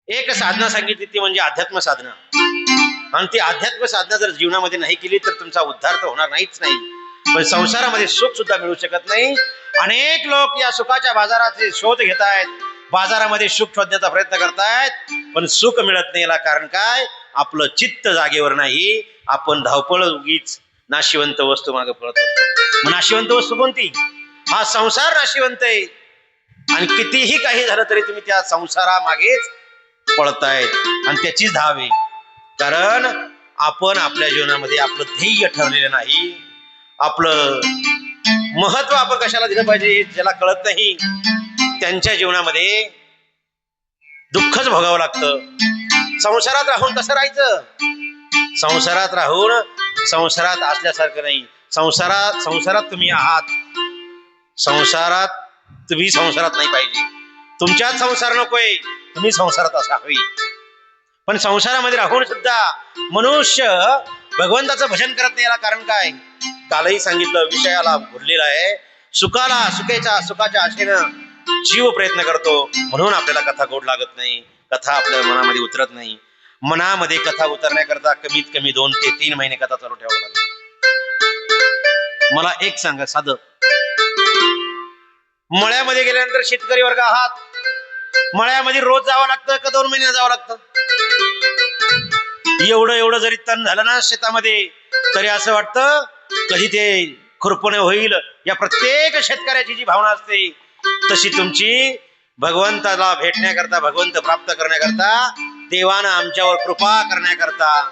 एक साधना सांगितली ती म्हणजे अध्यात्म साधना, आणि ती अध्यात्म साधना जर जीवनामध्ये नाही केली तर तुमचा उद्धार तर होणार नाहीच नाही, पण संसारामध्ये सुख सुद्धा मिळू शकत नाही. अनेक लोक या सुखाच्या बाजाराचे शोध घेत आहेत, बाजारामध्ये सुख शोधण्याचा प्रयत्न करतायत, पण सुख मिळत नाही. याला कारण काय? आपलं चित्त जागेवर नाही. आपण धावपळ उगीच नाशिवंत वस्तू मागे पळत असतो. नाशिवंत वस्तू कोणती? हा संसार नाशिवंत आहे, आणि कितीही काही झालं तरी तुम्ही त्या संसारामागेच पळतायत, आणि त्याचीच धाव आहे. कारण आपण आपल्या जीवनामध्ये आपलं ध्येय ठरलेलं नाही. आपलं महत्व आपण कशाला दिलं पाहिजे ज्याला कळत नाही, त्यांच्या जीवनामध्ये दुःखच भोगावं लागतं. संसारात राहून कसं राहायचं? संसारात राहून संसारात असल्यासारखं नाही. संसारात तुम्ही आहात, तुम्ही संसारात नाही पाहिजे. तुमच्यात संसार नकोय, तुम्ही संसारात असावे. पण संसारामध्ये राहून सुद्धा मनुष्य भगवंताचं भजन करत नाही. याला कारण काय? कालही सांगितलं, विषयाला भरलेला आहे. सुखाच्या आशेनं जीव प्रयत्न करतो, म्हणून आपल्याला कथा गोड लागत नाही, कथा आपल्या मनामध्ये उतरत नाही. मनामध्ये कथा उतरण्याकरता कमीत कमी 2 ते 3 महिने कथा चालू ठेवावं लागेल. मला एक सांगा, साधं मळ्यामध्ये गेल्यानंतर शेतकरी वर्ग आहात, मळ्यामध्ये रोज जावं लागतं का 2 महिने जावं लागतं? एवढं जरी तण झालं ना शेतामध्ये, तरी असं वाटतं कधी ते खुरपणे होईल. या प्रत्येक शेतकऱ्याची जी भावना असते, तशी तुमची भगवंताला भेटण्याकरता, भगवंत प्राप्त करण्याकरता, देवानं आमच्यावर कृपा करण्याकरता,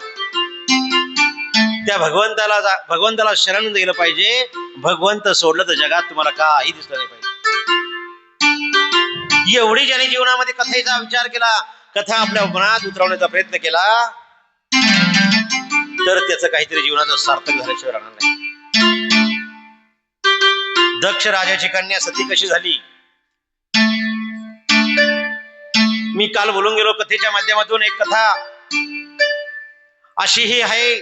त्या भगवंताला शरण गेलं पाहिजे. भगवंत सोडलं तर जगात तुम्हाला काही दिसलं नाही पाहिजे. एवढी ज्याने जीवनामध्ये कथेचा विचार केला, कथा आपल्या मनात उतरवण्याचा प्रयत्न केला, तर त्याचं काहीतरी जीवनाचं सार्थक झाल्याशिवाय राहणार नाही. दक्ष राजाची कन्या सती कशी झाली? मी काल बोलून गेलो कथेच्या माध्यमातून. एक कथा अशीही आहे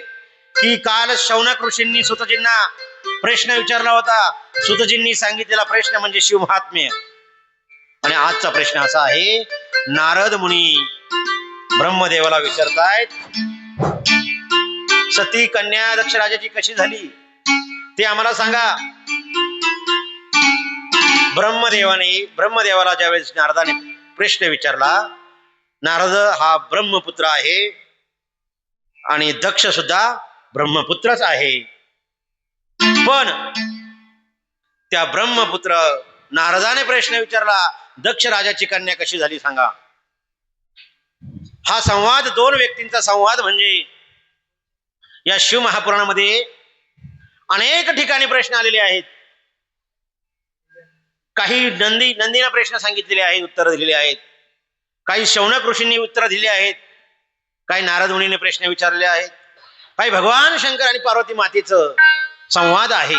की काल शौनक ऋषींनी सुतजींना प्रश्न विचारला होता. सुतजींनी सांगितलेला प्रश्न म्हणजे शिवमहात्म्य. आणि आजचा प्रश्न असा आहे, नारद मुनी ब्रह्मदेवाला विचारतायत, सती कन्या दक्ष राजाची कशी झाली ते आम्हाला सांगा. ब्रह्मदेवाला ज्यावेळेस नारदाने प्रश्न विचारला, नारद हा ब्रह्मपुत्र आहे आणि दक्ष सुद्धा ब्रह्मपुत्रच आहे, पण त्या ब्रह्मपुत्र नारदाने प्रश्न विचारला, दक्ष राजाची कन्या कशी झाली सांगा. हा संवाद 2 व्यक्तींचा संवाद म्हणजे या शिव महापुराणामध्ये अनेक ठिकाणी प्रश्न आलेले आहेत. काही नंदीने प्रश्न सांगितलेले आहेत, उत्तर दिलेले आहेत. काही शौनक ऋषींनी उत्तर दिले आहेत. काही नारद मुनीने प्रश्न विचारले आहेत. काही भगवान शंकर आणि पार्वती मातेचं संवाद आहे.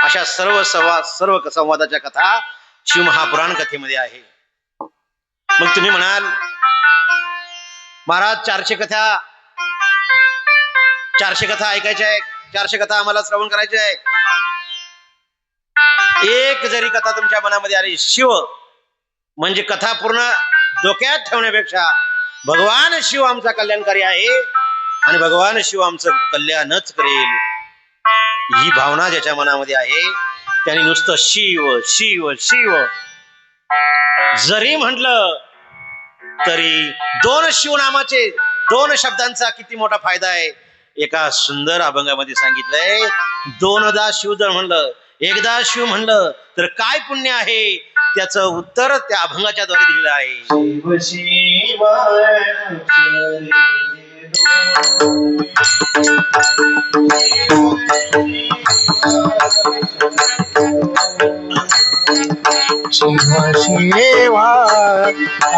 अशा सर्व संवादाच्या कथा शिव महापुराण कथेमध्ये आहे. मग तुम्ही म्हणाल, महाराज 400 कथा ऐकायच्या आहे, 400 कथा आम्हाला श्रवण करायचे आहे. एक जरी कथा तुमच्या मनामध्ये आली, शिव म्हणजे कथा पूर्ण डोक्यात ठेवण्यापेक्षा भगवान शिव आमचा कल्याणकारी आहे आणि भगवान शिव आमचं कल्याणच करेल, ही भावना ज्याच्या मनामध्ये आहे त्याने नुसतं शिव शिव शिव जरी म्हटलं तरी 2 शिवनामाचे 2 शब्दांचा किती मोठा फायदा आहे. एका सुंदर अभंगामध्ये सांगितलंय, 2दा शिव जर म्हणलं, 1दा शिव म्हणलं तर काय पुण्य आहे, त्याचं उत्तर त्या अभंगाच्या द्वारे दिलेलं आहे. शिव शिवा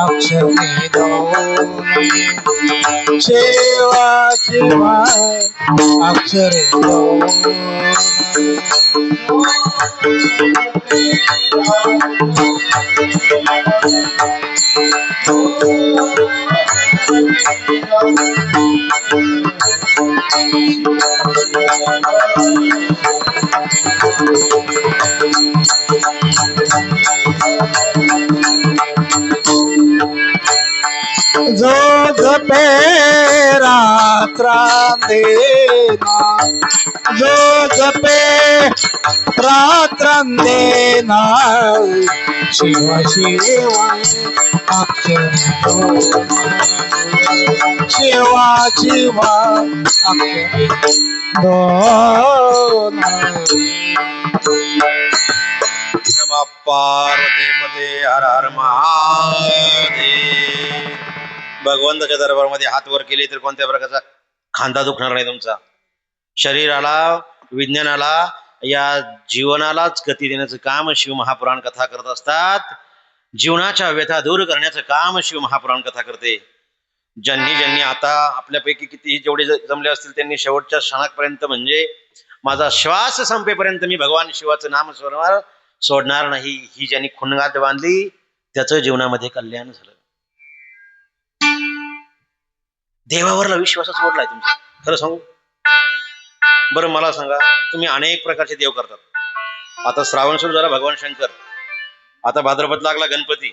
अक्षरे दोनी, शिवा शिवा अक्षरे जो जपे रात्रांदेना जो जपे रात्रांदेना शिव शिवा अक्षर शिवा शिवा अक्षर दोन नमः पार्वती पते हर हर महादेव. भगवंताच्या दरबारामध्ये हात वर केले तर कोणत्या प्रकारचा खांदा दुखणार नाही तुमचा. शरीराला, विज्ञानाला, या जीवनालाच गती देण्याचं काम शिव महापुराण कथा करत असतात. जीवनाच्या व्यथा दूर करण्याचं काम शिव महापुराण कथा करते. ज्यांनी आता आपल्यापैकी कितीही जेवढे जमले असतील त्यांनी शेवटच्या क्षणापर्यंत म्हणजे माझा श्वास संपेपर्यंत मी भगवान शिवाचं नाम सोडणार नाही ही ज्यांनी खुणगात बांधली त्याचं जीवनामध्ये कल्याण झालं. देवावरला विश्वासच सोडलाय तुमचा. खरं सांगू बरं, मला सांगा, तुम्ही अनेक प्रकारचे देव करतात. आता श्रावण सुरू झाला, भगवान शंकर. आता भाद्रपद लागला, गणपती.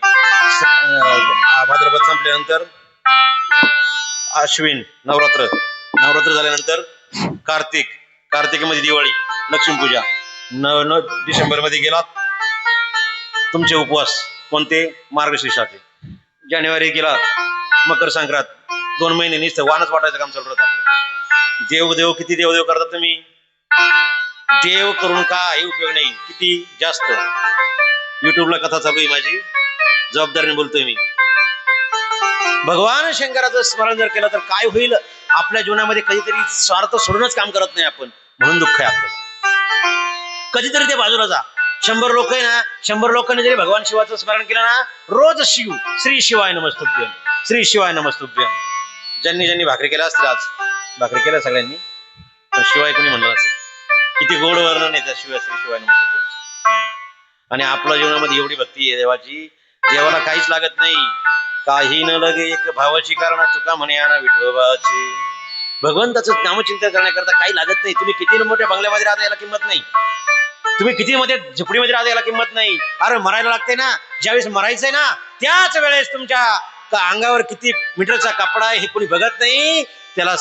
भाद्रपद संपल्यानंतर अश्विन, नवरात्र झाल्यानंतर कार्तिकीमध्ये दिवाळी, लक्ष्मीपूजा. डिसेंबर मध्ये गेलात तुमचे उपवास कोणते, मार्गशीर्षाचे. जानेवारी गेला मकर संक्रांत. 2 महिने नुसतं वानच वाटायचं काम चालू राहतं आपलं. देव किती देव करतात तुम्ही. देव करून काही उपयोग नाही. किती जास्त युट्यूबला कथा चालू आहे माझी, जबाबदारीने बोलतोय मी. भगवान शंकराचं स्मरण जर केलं तर काय होईल. आपल्या जीवनामध्ये कधीतरी स्वार्थ सोडूनच काम करत नाही आपण, म्हणून दुःख आहे आपल्याला. कधीतरी ते बाजूला जा. 100 लोक आहे ना, 100 लोकांनी जरी भगवान शिवाचं स्मरण केलं ना, रोज शिव श्री शिवाय नमस्तुभ्यम, श्री शिवाय नमस्तुभ्यम. ज्यांनी भाकरी केल्या असतील, आज भाकरी केल्या सगळ्यांनी, पण शिवाय कोणी म्हणलं असेल. किती गोड वर्णन आहे त्या शिवाय श्री शिवाय नमस्तुभ्यम. आणि आपल्या जीवनामध्ये एवढी भक्ती आहे देवाची, देवाला काहीच लागत नाही. काही न लगे एक भावाची कारण तुका म्हणे आणा विठोबाची. भगवंताचं नामचिंतन करण्याकरता काही लागत नाही. तुम्ही किती मोठ्या बंगल्यामध्ये राहता याला किंमत नाही. तुम्ही किती मध्ये झोपडीमध्ये राहता याला किंमत नाही. अरे मरायला लागते ना, ज्यावेळेस मरायचंय ना त्याच वेळेस तुमच्या अंगावर किती मीटरचा कपडा आहे हे कोणी बघत नाही. त्याला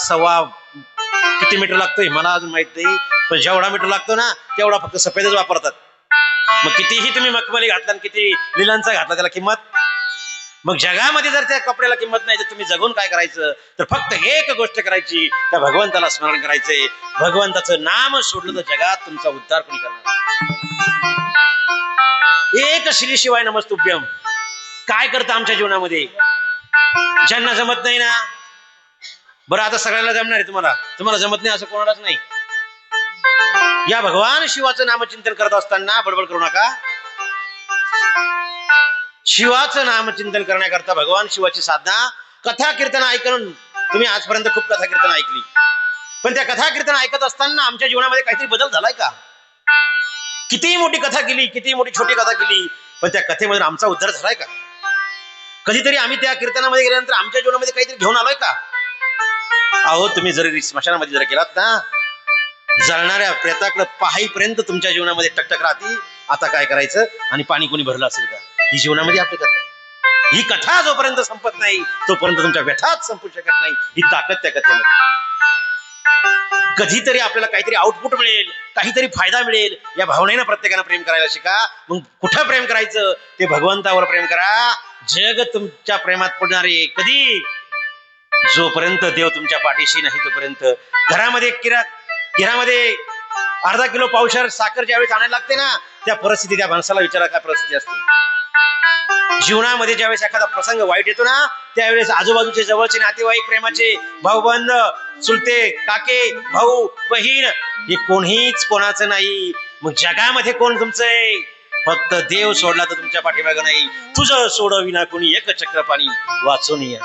किती मीटर लागतोय मला अजून माहित नाही, पण जेवढा मीटर लागतो ना तेवढा फक्त सफेदच वापरतात. मग कितीही तुम्ही मखमली घातला, किती लिलांचा घातला, त्याला किंमत. मग जगामध्ये जर त्या कपड्याला किंमत नाही तर तुम्ही जगून काय करायचं. तर फक्त एक गोष्ट करायची, त्या भगवंताला स्मरण करायचंय. भगवंताचं नाम सोडलं तर जगात तुमचा उद्धार कोणी करणार. एक श्री शिवाय नमस्तुभ्यम काय करतं आमच्या जीवनामध्ये. ज्यांना जमत नाही ना, बरं आता सगळ्यांना जमणार आहे. तुम्हाला जमत नाही असं कोणालाच नाही. या भगवान शिवाचं नामचिंतन करत असताना बडबड करू नका. शिवाचं नामचिंतन करण्याकरता भगवान शिवाची साधना, कथा कीर्तन ऐकून तुम्ही आजपर्यंत खूप कथा कीर्तन ऐकली, पण त्या कथा कीर्तन ऐकत असताना आमच्या जीवनामध्ये काहीतरी बदल झालाय का. कितीही मोठी कथा केली, कितीही मोठी छोटी कथा केली, पण त्या कथेमध्ये आमचा उद्धार झालाय का. कधीतरी आम्ही त्या कीर्तनामध्ये गेल्यानंतर आमच्या जीवनामध्ये काहीतरी घेऊन आलोय का. अहो तुम्ही जरी स्मशानामध्ये जर गेलात ना, जळणाऱ्या प्रेताकडे पाहाईपर्यंत तुमच्या जीवनामध्ये टकटक राहती. आता काय करायचं आणि पाणी कोणी भरलं असेल का, ही जीवनामध्ये आपली कथा. ही कथा जोपर्यंत संपत नाही तोपर्यंत तुमच्या व्यथाच संपू शकत नाही. ही ताकद त्या कथेमध्ये. कधीतरी आपल्याला काहीतरी आउटपुट मिळेल, काहीतरी फायदा मिळेल, या भावनेनं प्रत्येकानं प्रेम करायला शिका. मग कुठं प्रेम करायचं, ते भगवंतावर प्रेम करा. जग तुमच्या प्रेमात पडणारे कधी, जोपर्यंत देव तुमच्या पाठीशी नाही तोपर्यंत. घरामध्ये किरामध्ये अर्धा किलो पावशेर साखर ज्यावेळेस आणायला लागते ना, त्या परिस्थिती त्या माणसाला विचारा काय परिस्थिती असते. जीवनामध्ये ज्यावेळेस एखादा प्रसंग वाईट येतो ना, त्यावेळेस आजूबाजूचे जवळचे नातेवाईक, प्रेमाचे भाऊबंद, चुलते, काके, भाऊ, बहीण, हे कोणीच कोणाचं नाही. मग जगामध्ये कोण तुमचं आहे. फक्त देव सोडला तर तुमच्या पाठीमागं नाही. तुझं सोडविना कोणी एक चक्रपाणी वाचून या.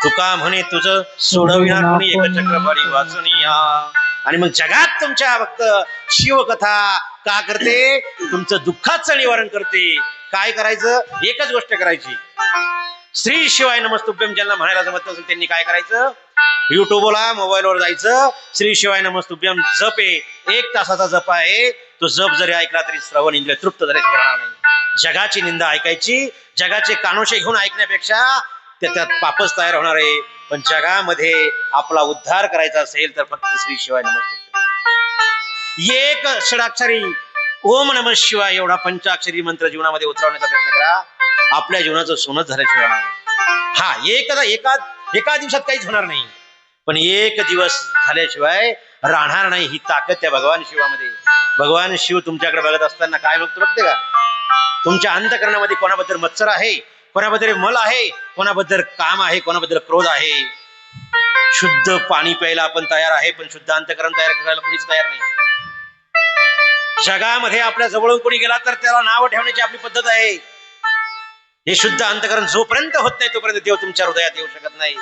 तुका म्हणे तुझं सोडविना कोणी एक चक्रपाणी वाचून या. आणि मग जगात तुमच्या फक्त शिवकथा का करते, तुमचं दुःखाचं निवारण करते. काय करायचं, एकच गोष्ट करायची. श्री शिवाय नमस्तुभ्यम ज्यांना म्हणायला जमत नसेल त्यांनी काय करायचं, युट्यूबला मोबाईलवर जायचं. श्री शिवाय नमस्तुभ्यम जप आहे, 1 तासाचा जप आहे. तो जप जरी ऐकला तरी श्रवण इंद्रिय तृप्त झाल्याशिवाय राहणार नाही. जगाची निंदा ऐकायची, जगाचे कानोशे घेऊन ऐकण्यापेक्षा त्यात पापच तयार होणार आहे. पण जगामध्ये आपला उद्धार करायचा असेल तर फक्त श्री शिवाय नमस्ते, एक षडाक्षरी ओम नमः शिवाय एवढा पंचाक्षरी मंत्र जीवनामध्ये उतरवण्याचा प्रयत्न करा. आपल्या जीवनाचं सोनच झाल्याशिवाय होणार नाही. हा एका दिवसात काहीच होणार नाही, पण एक दिवस झाल्याशिवाय राहणार नाही. ही ताकद त्या भगवान शिवामध्ये. भगवान शिव तुमच्याकडे बघत असताना काय बघते का? तुमच्या अंतःकरणामध्ये कोणाबद्दल मत्सर आहे, कोणाबद्दल मल आहे, कोणाबद्दल काम आहे, कोणाबद्दल क्रोध आहे. शुद्ध पाणी प्यायला आपण तयार आहे, पण शुद्ध अंतःकरण तयार करायला कोणीच तयार नाही. जगामध्ये आपल्या जवळून कोणी गेला तर त्याला नाव ठेवण्याची आपली पद्धत आहे. हे शुद्ध अंतःकरण जोपर्यंत होत नाही तोपर्यंत देव तुमच्या हृदयात येऊ शकत नाही.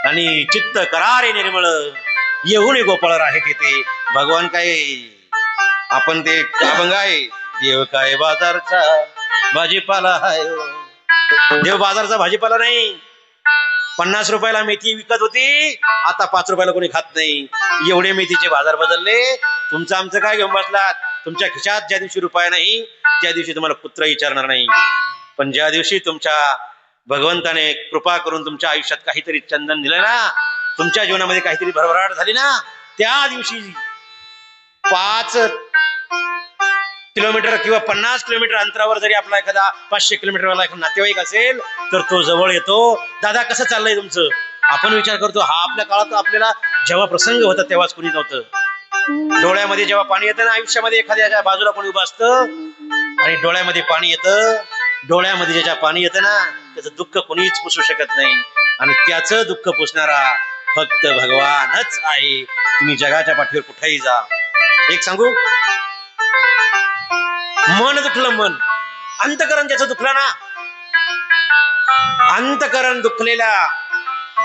आणि चित्त करारे निर्मळ येऊन गोपाळ राहे तेथे. भगवान काय आपण ते अभंग आहे, देव काय बाजारचा भाजीपाला आहे. देव बाजारचा भाजीपाला नाही. 50 रुपयाला मेथी विकत होती, आता 5 रुपयाला कोणी खात नाही. एवढे मेथीचे बाजार बदलले. तुमचं आमचं काय घेऊन बसलात? तुमच्या खिशात ज्या दिवशी रुपया नाही त्या दिवशी तुम्हाला पुत्र विचारणार नाही. पण ज्या दिवशी तुमच्या भगवंताने कृपा करून तुमच्या आयुष्यात काहीतरी चंदन दिलं ना, तुमच्या जीवनामध्ये काहीतरी भरभराट झाली ना, त्या दिवशी 5 किलोमीटर किंवा 50 किलोमीटर अंतरावर जरी आपला एखादा 500 किलोमीटरवाला एखादा नातेवाईक असेल तर तो जवळ येतो. दादा कसं चाललंय तुमचं? आपण विचार करतो हा आपल्या काळात आपल्याला जेव्हा प्रसंग होता तेव्हाच कोणी नव्हतं. डोळ्यामध्ये जेव्हा पाणी येतं ना, आयुष्यामध्ये एखाद्याच्या बाजूला कोणी उभं असतं आणि डोळ्यामध्ये पाणी येतं, डोळ्यामध्ये ज्याच्या पाणी येतं ना त्याचं दुःख कोणीच पुसू शकत नाही. आणि त्याचं दुःख पुसणारा फक्त भगवानच आहे. तुम्ही जगाच्या पाठीवर कुठेही जा. एक सांगू, मन दुखलं, मन अंतकरण ज्याचं दुखलं ना, अंतकरण दुखलेल्या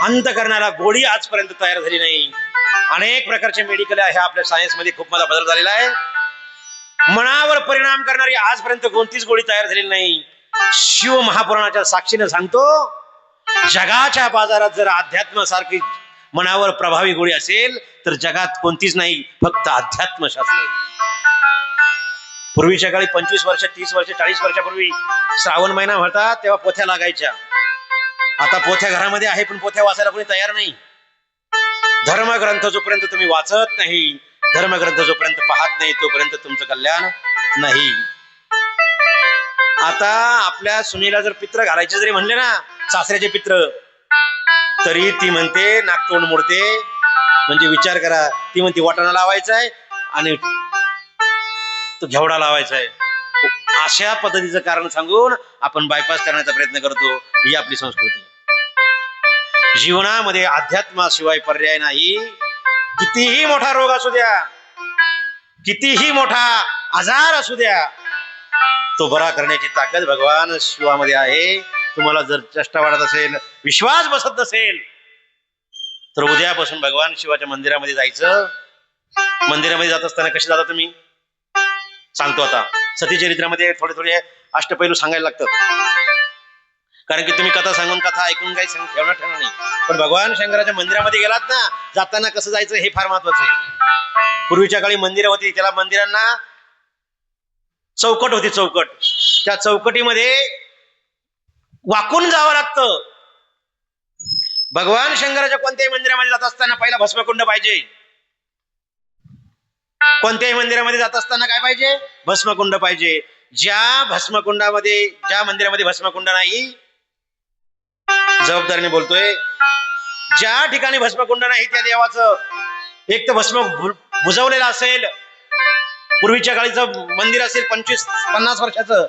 अंतकरणाला गोळी आजपर्यंत तयार झाली नाही. अनेक प्रकारचे मेडिकल आहे आपल्या सायन्स मध्ये, खूप मोठा बदल झालेला आहे. मनावर परिणाम करणारी आजपर्यंत कोणतीच गोळी तयार झालेली नाही. शिव महापुराणाच्या साक्षीने सांगतो, जगाच्या बाजारात जर अध्यात्म सारखी मनावर प्रभावी गोळी असेल तर जगात कोणतीच नाही, फक्त अध्यात्मशास्त्र. पूर्वीच्या काळी 25 वर्ष 30 वर्ष 40 वर्षापूर्वी श्रावण महिना होता तेव्हा पोथ्या लागायच्या. आता पोथ्या घरामध्ये आहे पण पोथ्या वाचायला कोणी तयार नाही. धर्मग्रंथ जोपर्यंत तुम्ही वाचत नाही, धर्मग्रंथ जोपर्यंत पाहत नाही तोपर्यंत तुमचं कल्याण नाही. आता आपल्या सुनेला जर पित्र घालायचे जरी म्हणले ना, सासऱ्याचे पित्र, तरी ती म्हणते नाकतोंड मोडते. म्हणजे विचार करा, ती म्हणते वाटाणा लावायचा आहे आणि तो घेवडा लावायचा आहे. अशा पद्धतीचं कारण सांगून आपण बायपास करण्याचा प्रयत्न करतो. ही आपली संस्कृती. जीवनामध्ये अध्यात्माशिवाय पर्याय नाही. कितीही मोठा रोग असू द्या, कितीही मोठा आजार असू द्या, तो बरा करण्याची ताकद भगवान शिवामध्ये आहे. तुम्हाला जर चेष्टा वाटत असेल, विश्वास बसत नसेल, तर उद्यापासून भगवान शिवाच्या मंदिरामध्ये जायचं. मंदिरामध्ये जात असताना कसे जाता तुम्ही सांगतो. आता सतीचरित्रामध्ये थोडे थोडे अष्टपैलू सांगायला लागतात, कारण की तुम्ही कथा सांगून कथा ऐकून काही ठेवणार नाही. पण भगवान शंकराच्या मंदिरामध्ये गेलात ना, जाताना कसं जायचं हे फार महत्वाचं आहे. पूर्वीच्या काळी मंदिरं होती, त्याला मंदिरांना चौकट होती, चौकट. त्या चौकटीमध्ये वाकून जावं लागतं. भगवान शंकराच्या कोणत्याही मंदिरामध्ये जात असताना पहिला भस्मकुंड पाहिजे. कोणत्याही मंदिरामध्ये जात असताना काय पाहिजे? भस्मकुंड पाहिजे. ज्या मंदिरामध्ये भस्मकुंड नाही, जबाबदारीने बोलतोय, ज्या ठिकाणी भस्मकुंड नाही त्या देवाचं एक तर भस्म बुजवलेलं असेल, पूर्वीच्या काळीचं मंदिर असेल 25-50 वर्षाचं,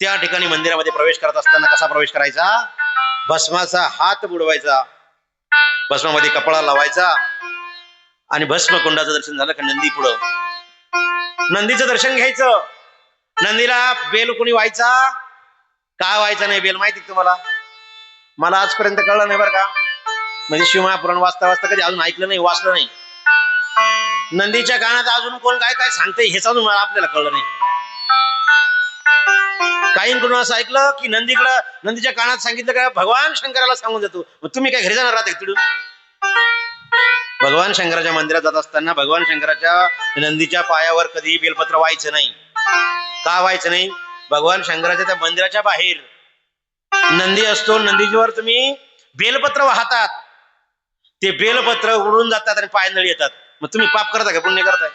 त्या ठिकाणी मंदिरामध्ये प्रवेश करत असताना कसा प्रवेश करायचा? भस्माचा हात बुडवायचा, भस्मामध्ये कपडा लावायचा आणि भस्मकुंडाचं दर्शन झालं का नंदी पुढं, नंदीचं दर्शन घ्यायचं. नंदीला बेल कोणी व्हायचा का व्हायचा नाही बेल माहिती तुम्हाला? मला आजपर्यंत कळलं नाही बरं का. म्हणजे शिवमहापुराण वाचता वाचता कधी अजून ऐकलं नाही, वाचलं नाही. नंदीच्या कानात अजून कोण काय काय सांगते हेच अजून आपल्याला कळलं नाही. काहींकडून असं ऐकलं की नंदीच्या कानात सांगितलं का भगवान शंकराला सांगून जातो. मग तुम्ही काय घरी जाणार राहता तिकडून? भगवान शंकराच्या मंदिरात जात असताना भगवान शंकराच्या नंदीच्या पायावर कधीही बेलपत्र व्हायचं नाही. का व्हायचं नाही? भगवान शंकराच्या त्या मंदिराच्या बाहेर नंदी असतो, नंदीवर तुम्ही बेलपत्र वाहतात, ते बेलपत्र उडून जातात आणि पायंदळी येतात. मग तुम्ही पाप करता का पुण्य करताय?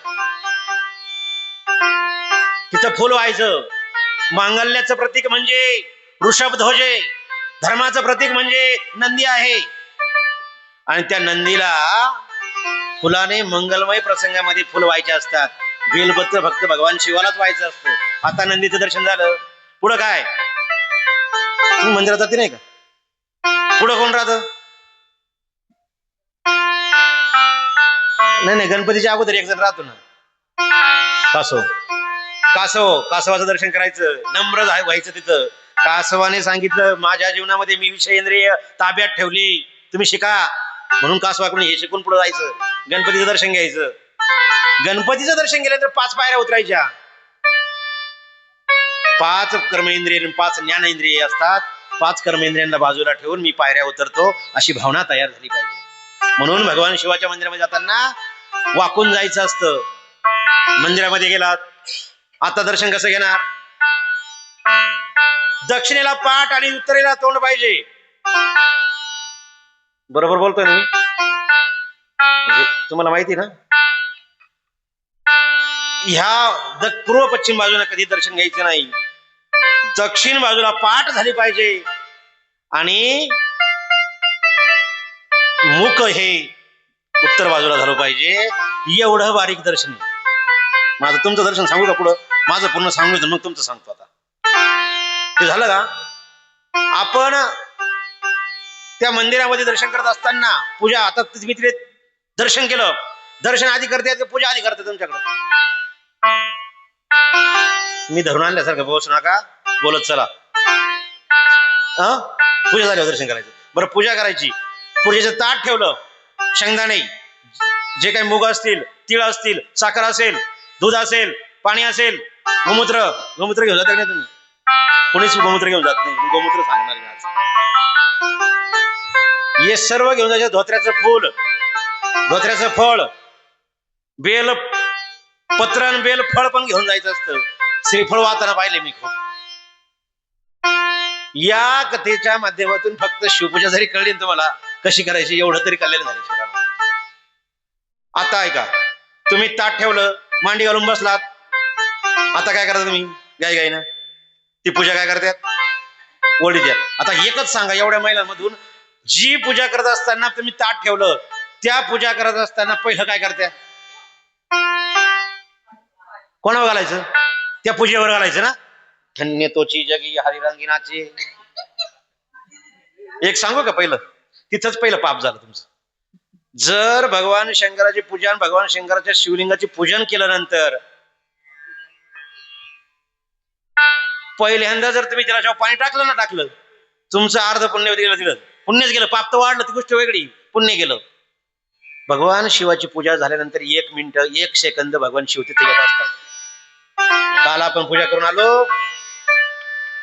तिथं फुल व्हायचं. मांगल्याचं प्रतीक म्हणजे ऋषभध्वज आहे, धर्माचं प्रतीक म्हणजे नंदी आहे. आणि त्या नंदीला फुलाने मंगलमय प्रसंगामध्ये फुल व्हायचे असतात. बेलपत्र फक्त भगवान शिवालाच व्हायचं असतं. आता नंदीचं दर्शन झालं, पुढं काय? तुम्ही मंदिरात जाते नाही का? पुढं कोण राहत? नाही, गणपतीच्या अगोदर एक जण राहतो ना, कासवाचं दर्शन करायचं, नम्र व्हायचं तिथं. कासवाने सांगितलं, माझ्या जीवनामध्ये मी विषय इंद्रिय ताब्यात ठेवली, तुम्ही शिका. म्हणून कासवाकडून हे शिकून पुढे जायचं, गणपतीचं दर्शन घ्यायचं. गणपतीचं दर्शन गेल्यानंतर 5 पायऱ्या उतरायच्या. 5 कर्मेंद्रिय 5 ज्ञानेंद्रिय असतात. 5 कर्मेंद्रियांना बाजूला ठेवून मी पायऱ्या उतरतो, अशी भावना तयार झाली पाहिजे. म्हणून भगवान शिवाच्या मंदिरामध्ये जाताना वाकून जायचं असतं. मंदिरामध्ये गेलात, आता दर्शन कसं घेणार? दक्षिणेला पाठ आणि उत्तरेला तोंड पाहिजे. बरोबर बोलतोय ना मी? म्हणजे तुम्हाला माहिती ना, ह्या पूर्व पश्चिम बाजूला कधी दर्शन घ्यायचं नाही. दक्षिण बाजूला पाठ झाली पाहिजे आणि मुख हे उत्तर बाजूला झालं पाहिजे. एवढं बारीक दर्शन आहे. माझं तुमचं दर्शन सांगू का पुढं? माझं पूर्ण सांगू, मग तुमचं सांगतो. आता ते झालं का? आपण त्या मंदिरामध्ये दर्शन करत असताना पूजा, आता तुम्ही तिथे दर्शन केलं, दर्शन आधी करते पूजा आधी करते तुमच्याकडे? मी धरून आणल्यासारखं बसू नका, बोलत चला. पूजा झाल्यावर दर्शन करायचं. बरं, पूजा करायची, पूजेचं ताट ठेवलं, शेंगदाणे, जे काही मूग असतील, तीळ असतील, साखर असेल, दूध असेल, पाणी असेल, गोमूत्र घेऊन जाते नाही तुम्ही? कोणीच गोमूत्र घेऊन जात नाही. गोमूत्र सांगणार नाही आज. हे सर्व घेऊन जायचं. धोत्र्याचं फूल, धोत्र्याचं फळ, बेल पत्र आणि बेल फळ पण घेऊन जायचं असतं. श्रीफळ वाहताना पाहिले मी खूप. या कथेच्या माध्यमातून फक्त शिवपूजा जरी कळली तुम्हाला कशी करायची, एवढं तरी कळलेलं झालं शिवराला. आता ऐका, तुम्ही ताट ठेवलं, मांडी घालून बसलात, आता काय करता तुम्ही? गाई ना ती पूजा काय करतात? ओढी द्या. आता एकच सांगा, एवढ्या महिलांमधून जी पूजा करत असताना तुम्ही ताट ठेवलं, त्या पूजा करत असताना पहिलं काय करत्या? कोणावर घालायचं? त्या पूजेवर घालायचं ना. धन्य तोची जगी हरिरंगिनाचे. एक सांगू का? पहिलं तिथंच पहिलं पाप झालं तुमचं. जर भगवान शंकराची पूजा, भगवान शंकराच्या शिवलिंगाची पूजन केल्यानंतर पहिल्यांदा जर तुम्ही त्याला पाणी टाकलं ना, टाकलं, तुमचं अर्ध पुण्य दिलं, पुण्यच गेलं. पाप तर वाढलं, ती गोष्ट वेगळी, पुण्य गेलं. भगवान शिवाची पूजा झाल्यानंतर 1 मिनिट 1 सेकंद भगवान शिव तिथे येत असतात. काल आपण पूजा करून आलो,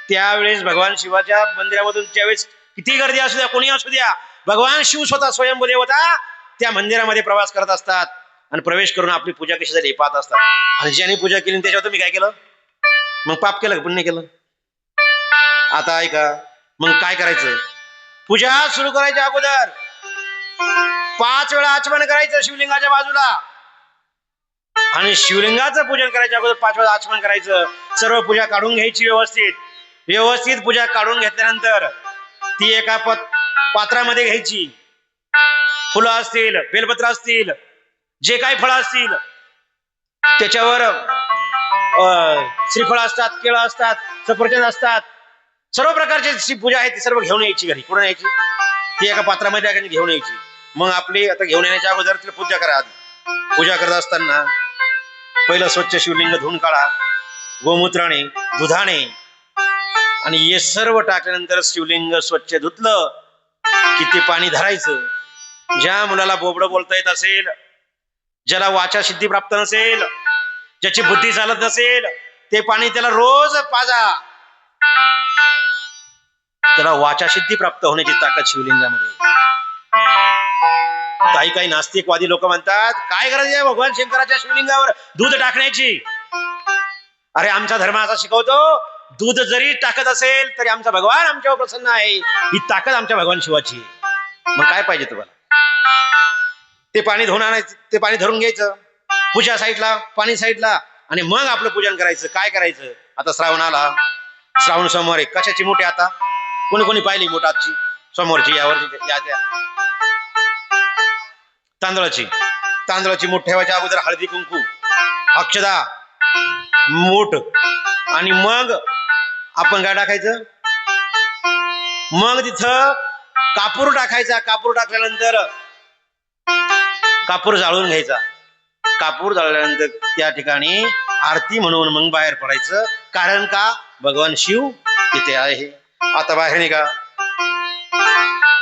त्यावेळेस भगवान शिवाच्या मंदिरामधून ज्यावेळेस किती गर्दी असू द्या, कोणी असू द्या, भगवान शिव स्वतः स्वयंभू देवता त्या मंदिरामध्ये प्रवास करत असतात आणि प्रवेश करून आपली पूजा कशी झाली पाहत असतात. आणि ज्याने पूजा केली त्याच्यावर तुम्ही काय केलं? मग पाप केलं का पुण्य केलं? आता ऐका, मग काय करायचं? पूजा सुरू करायच्या अगोदर 5 वेळा आचमन करायचं शिवलिंगाच्या बाजूला. आणि शिवलिंगाचं पूजन करायच्या अगोदर 5 वेळा आचमन करायचं. सर्व पूजा काढून घ्यायची व्यवस्थित पूजा काढून घेतल्यानंतर ती एका पात्रामध्ये घ्यायची. फुलं असतील, बेलपत्र असतील, जे काही फळं असतील, त्याच्यावर श्रीफळ असतात, केळं असतात, सफरचंद असतात, सर्व प्रकारची पूजा आहे ती सर्व घेऊन यायची घरी. कुठं यायची? ती एका पात्रामध्ये घेऊन यायची. मग आपली आता घेऊन येण्याच्या अगोदर तिला पूजा करा. पूजा करत असताना पहिलं स्वच्छ शिवलिंग धुवून काढा, गोमूत्राने, दुधाने, आणि हे सर्व टाकल्यानंतर शिवलिंग स्वच्छ धुतलं की ते पाणी धरायचं. ज्या मुलाला बोबडं बोलता येत असेल, ज्याला वाचा सिद्धी प्राप्त नसेल, ज्याची बुद्धी चालत नसेल, ते पाणी त्याला रोज पाजा. त्याला वाचा सिद्धी प्राप्त होण्याची ताकद शिवलिंगामध्ये. काही नास्तिकवादी लोक म्हणतात, काय गरज आहे भगवान शंकराच्या शिवलिंगावर दूध टाकण्याची? अरे, आमचा धर्म असा शिकवतो, दूध जरी टाकत असेल तरी आमचा भगवान आमच्यावर प्रसन्न आहे. ही ताकद आमच्या भगवान शिवाची आहे. मग काय पाहिजे तुम्हाला? ते पाणी धुवून आणायचं, ते पाणी धरून घ्यायचं, पूजा साईडला, पाणी साईडला, आणि मग आपलं पूजन करायचं. काय करायचं? आता श्रावण आला, श्रावण सोमवार आहे. कशाची मूठ आहे आता? कोणी कोणी पाहिली मूठ आजची, समोरची, यावरची, या त्या तांदळाची. तांदळाची मूठ ठेवायच्या अगोदर हळदी कुंकू, अक्षदा, मूठ, आणि मग आपण काय टाकायचं? मग तिथं कापूर टाकायचा. कापूर टाकल्यानंतर कापूर जाळून घ्यायचा. कापूर जाळल्यानंतर त्या ठिकाणी आरती म्हणून मग बाहेर पडायचं. कारण का? भगवान शिव तिथे आहे. आता बाहेर निघा.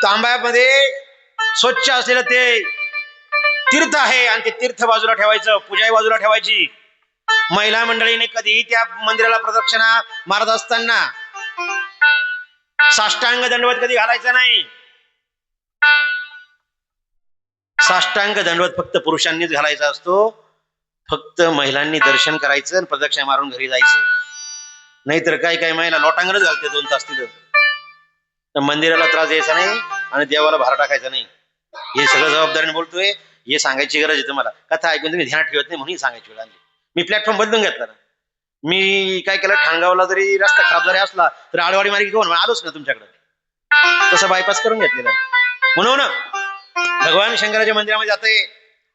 तांब्यामध्ये स्वच्छ असलेलं ते तीर्थ आहे आणि ते तीर्थ बाजूला ठेवायचं, पूजाही बाजूला ठेवायची. महिला मंडळीने कधीही त्या मंदिराला प्रदक्षिणा मारत असताना साष्टांग दंडवत कधी घालायचा नाही. साष्टांग दंडवत फक्त पुरुषांनीच घालायचा असतो. फक्त महिलांनी दर्शन करायचं आणि प्रदक्षिणा मारून घरी जायचं. नाहीतर काही काही महिला लोटांगणच घालते 2 तास तिथं. तर मंदिराला त्रास द्यायचा नाही आणि देवाला भार टाकायचा नाही. हे सगळं जबाबदारीने बोलतोय. हे सांगायची गरज आहे तुम्हाला. कथा ऐकून तुम्ही ध्यानात ठेवत नाही म्हणून सांगायची वेळ आली. मी प्लॅटफॉर्म बदलून घेतला ना. मी काय केलं, ठाणगावला जरी रस्ता खराब जरी असला तर आडवाडी मार्गी घेऊन आलोच ना तुमच्याकडे. तसं बायपास करून घेतलेलं आहे. म्हणून भगवान शंकराच्या मंदिरामध्ये जाते.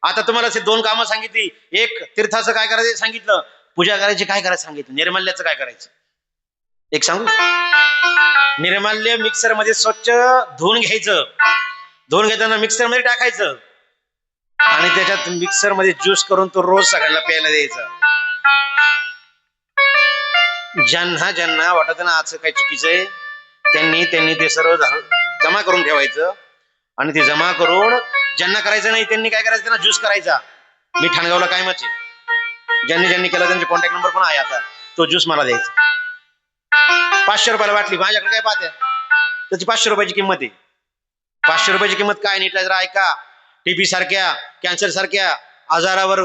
आता तुम्हाला असे 2 कामं सांगितली. एक, तीर्थाचं काय करायचं सांगितलं, पूजा करायची काय करायचं सांगितलं, निर्माल्याचं काय करायचं एक सांगू. निर्माल्य मिक्सर मध्ये स्वच्छ धुवून घ्यायचं. धुवून घेताना मिक्सर मध्ये टाकायचं आणि त्याच्यात मिक्सर मध्ये ज्यूस करून तो रोज सगळ्यांना प्यायला द्यायचा. ज्यांना ज्यांना वाटत ना आज काही चुकीचं आहे त्यांनी ते सर्व जमा करून ठेवायचं. आणि ते जमा करून ज्यांना करायचं नाही त्यांनी काय करायचं, त्यांना ज्यूस करायचा. मी ठाणगावला कायमच आहे. ज्यांनी केलं त्यांचे कॉन्टॅक्ट नंबर पण आहे. आता तो ज्यूस मला द्यायचा. 500 रुपयाला वाटली. माझ्याकडे काय पाहत्या, त्याची 500 रुपयाची किंमत आहे. 500 रुपयाची किंमत काय नीटला जरा ऐका. टीबी सारख्या, कॅन्सर सारख्या आजारावर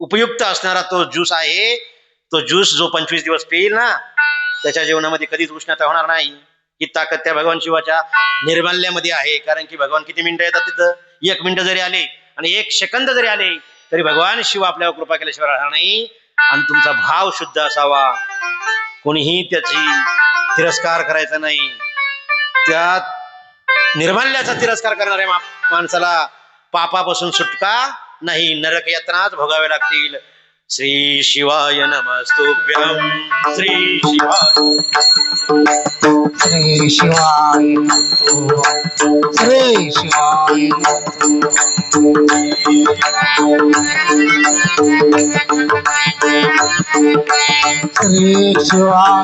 उपयुक्त असणारा तो ज्यूस आहे. तो ज्यूस जो 25 दिवस पिईल ना त्याच्या जीवनामध्ये कधीच उष्णता होणार नाही. ही ताकद त्या भगवान शिवाच्या निर्माल्यामध्ये आहे. कारण की भगवान किती मिनिटं येतात तिथं? 1 मिनिट जरी आले आणि 1 सेकंद जरी आले तरी भगवान शिव आपल्यावर कृपा केल्याशिवाय राहणार नाही. आणि तुमचा भाव शुद्ध असावा. कोणीही त्याची तिरस्कार करायचा नाही. त्या निर्माल्याचा तिरस्कार करणाऱ्या माणसाला पापापासून सुटका नाही, नरक यातनाच भोगावे लागतील. श्री शिवाय नमस्तुभ्यं. श्री शिवाय. श्री शिवाय श्री शिवाय श्री शिवाय श्री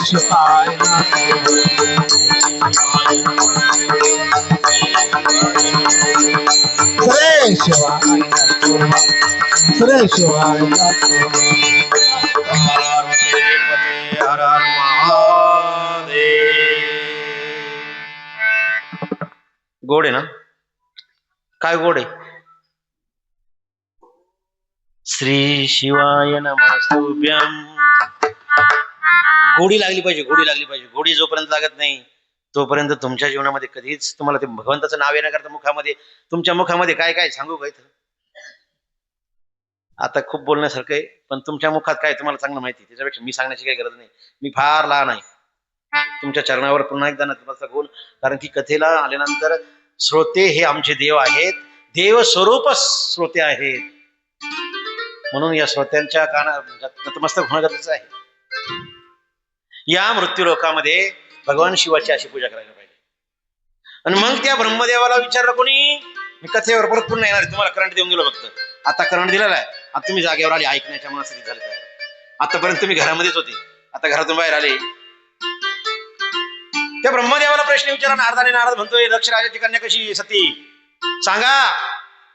शिवाय श्री शिवाय श्री गोड आहे ना? काय गोड आहे? श्री शिवाय नमस्तुभ्यं. गोडी लागली पाहिजे, गोडी लागली पाहिजे. गोडी जोपर्यंत लागत नाही तोपर्यंत तुमच्या जीवनामध्ये कधीच तुम्हाला ते भगवंताचं नाव येण्याकरता मुखामध्ये, तुमच्या मुखामध्ये काय काय सांगू का इथं? आता खूप बोलण्यासारखं आहे पण तुमच्या मुखात काय तुम्हाला चांगलं माहिती. त्याच्यापेक्षा मी सांगण्याची काही गरज नाही. मी फार लहान आहे. तुमच्या चरणावर पुन्हा एकदा नतमस्तक होऊन, कारण की कथेला आल्यानंतर श्रोते हे आमचे देव आहेत. देव स्वरूप श्रोते आहेत. म्हणून या श्रोत्यांच्या कानात नतमस्तक होणं गरजेचं आहे. या मृत्यू लोकामध्ये भगवान शिवाची अशी पूजा करायला पाहिजे. आणि मग त्या ब्रह्मदेवाला विचारलं कोणी, मी कथेवर परत पुन्हा येणार, तुम्हाला करंट देऊन गेलो फक्त. आता करंट दिलेला आहे. आता तुम्ही जागेवर आले ऐकण्याच्या मनस्थितीत झाले. आतापर्यंत तुम्ही घरामध्येच होते, आता घरातून बाहेर आले. त्या ब्रह्मदेवाला प्रश्न विचारा. नारदाने नारद म्हणतोय, दक्ष राजाची कन्या कशी सती सांगा.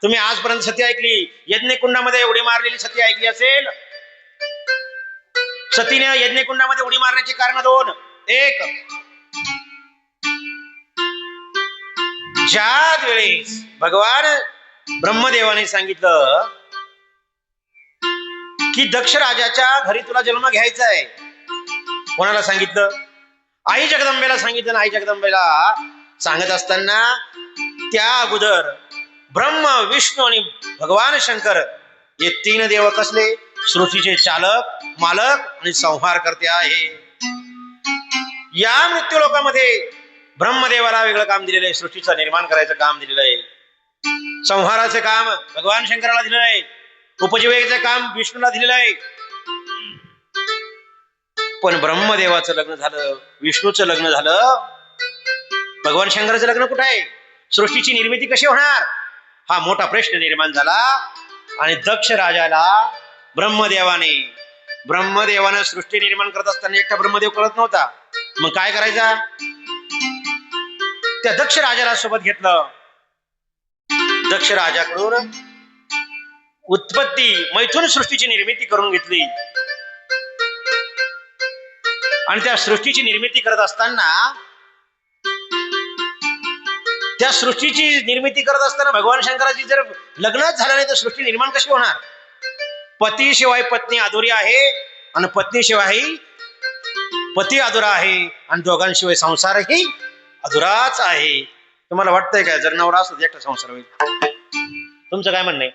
तुम्ही आजपर्यंत सती ऐकली, यज्ञकुंडामध्ये उडी मारलेली सती ऐकली असेल. सतीने यज्ञकुंडामध्ये उडी मारण्याची कारण दोन. एक, ज्या वेळेस भगवान ब्रह्मदेवाने सांगितलं की दक्ष राजाच्या घरी तुला जन्म घ्यायचा आहे, कोणाला सांगितलं? आई जगदंबेला सांगितलं. आई जगदंबेला सांगत असताना त्या अगोदर ब्रह्म, विष्णू आणि भगवान शंकर हे तीन देव कसले? सृष्टीचे चालक, मालक आणि संहार करते आहे. या मृत्यू लोकामध्ये ब्रह्मदेवाला वेगळं काम दिलेलं आहे, सृष्टीचं निर्माण करायचं काम दिलेलं आहे. संहाराचं काम भगवान शंकराला दिलेलं आहे, उपजीविकेचं काम विष्णूला दिलेलं आहे. पण ब्रह्मदेवाचं लग्न झालं, विष्णूचं लग्न झालं, भगवान शंकराचं लग्न कुठं आहे? सृष्टीची निर्मिती कशी होणार हा मोठा प्रश्न निर्माण झाला. आणि दक्ष राजाला ब्रह्मदेवानं सृष्टी निर्माण करत असताना एकटा ब्रह्मदेव कळत नव्हता. मग काय करायचा? त्या दक्ष राजाला सोबत घेतलं. दक्ष राजाकडून उत्पत्ती, मैथून सृष्टीची निर्मिती करून घेतली. आणि त्या सृष्टीची निर्मिती करत असताना भगवान शंकराची जर लग्नच झालं नाही तर सृष्टी निर्माण कशी होणार? पतीशिवाय पत्नी अधुरी आहे आणि पत्नीशिवाय पती अधुरा आहे आणि दोघांशिवाय संसारही अधुराच आहे. तुम्हाला वाटतंय काय जर नवरा असतो एकटा संसार होईल? तुमचं काय म्हणणं आहे?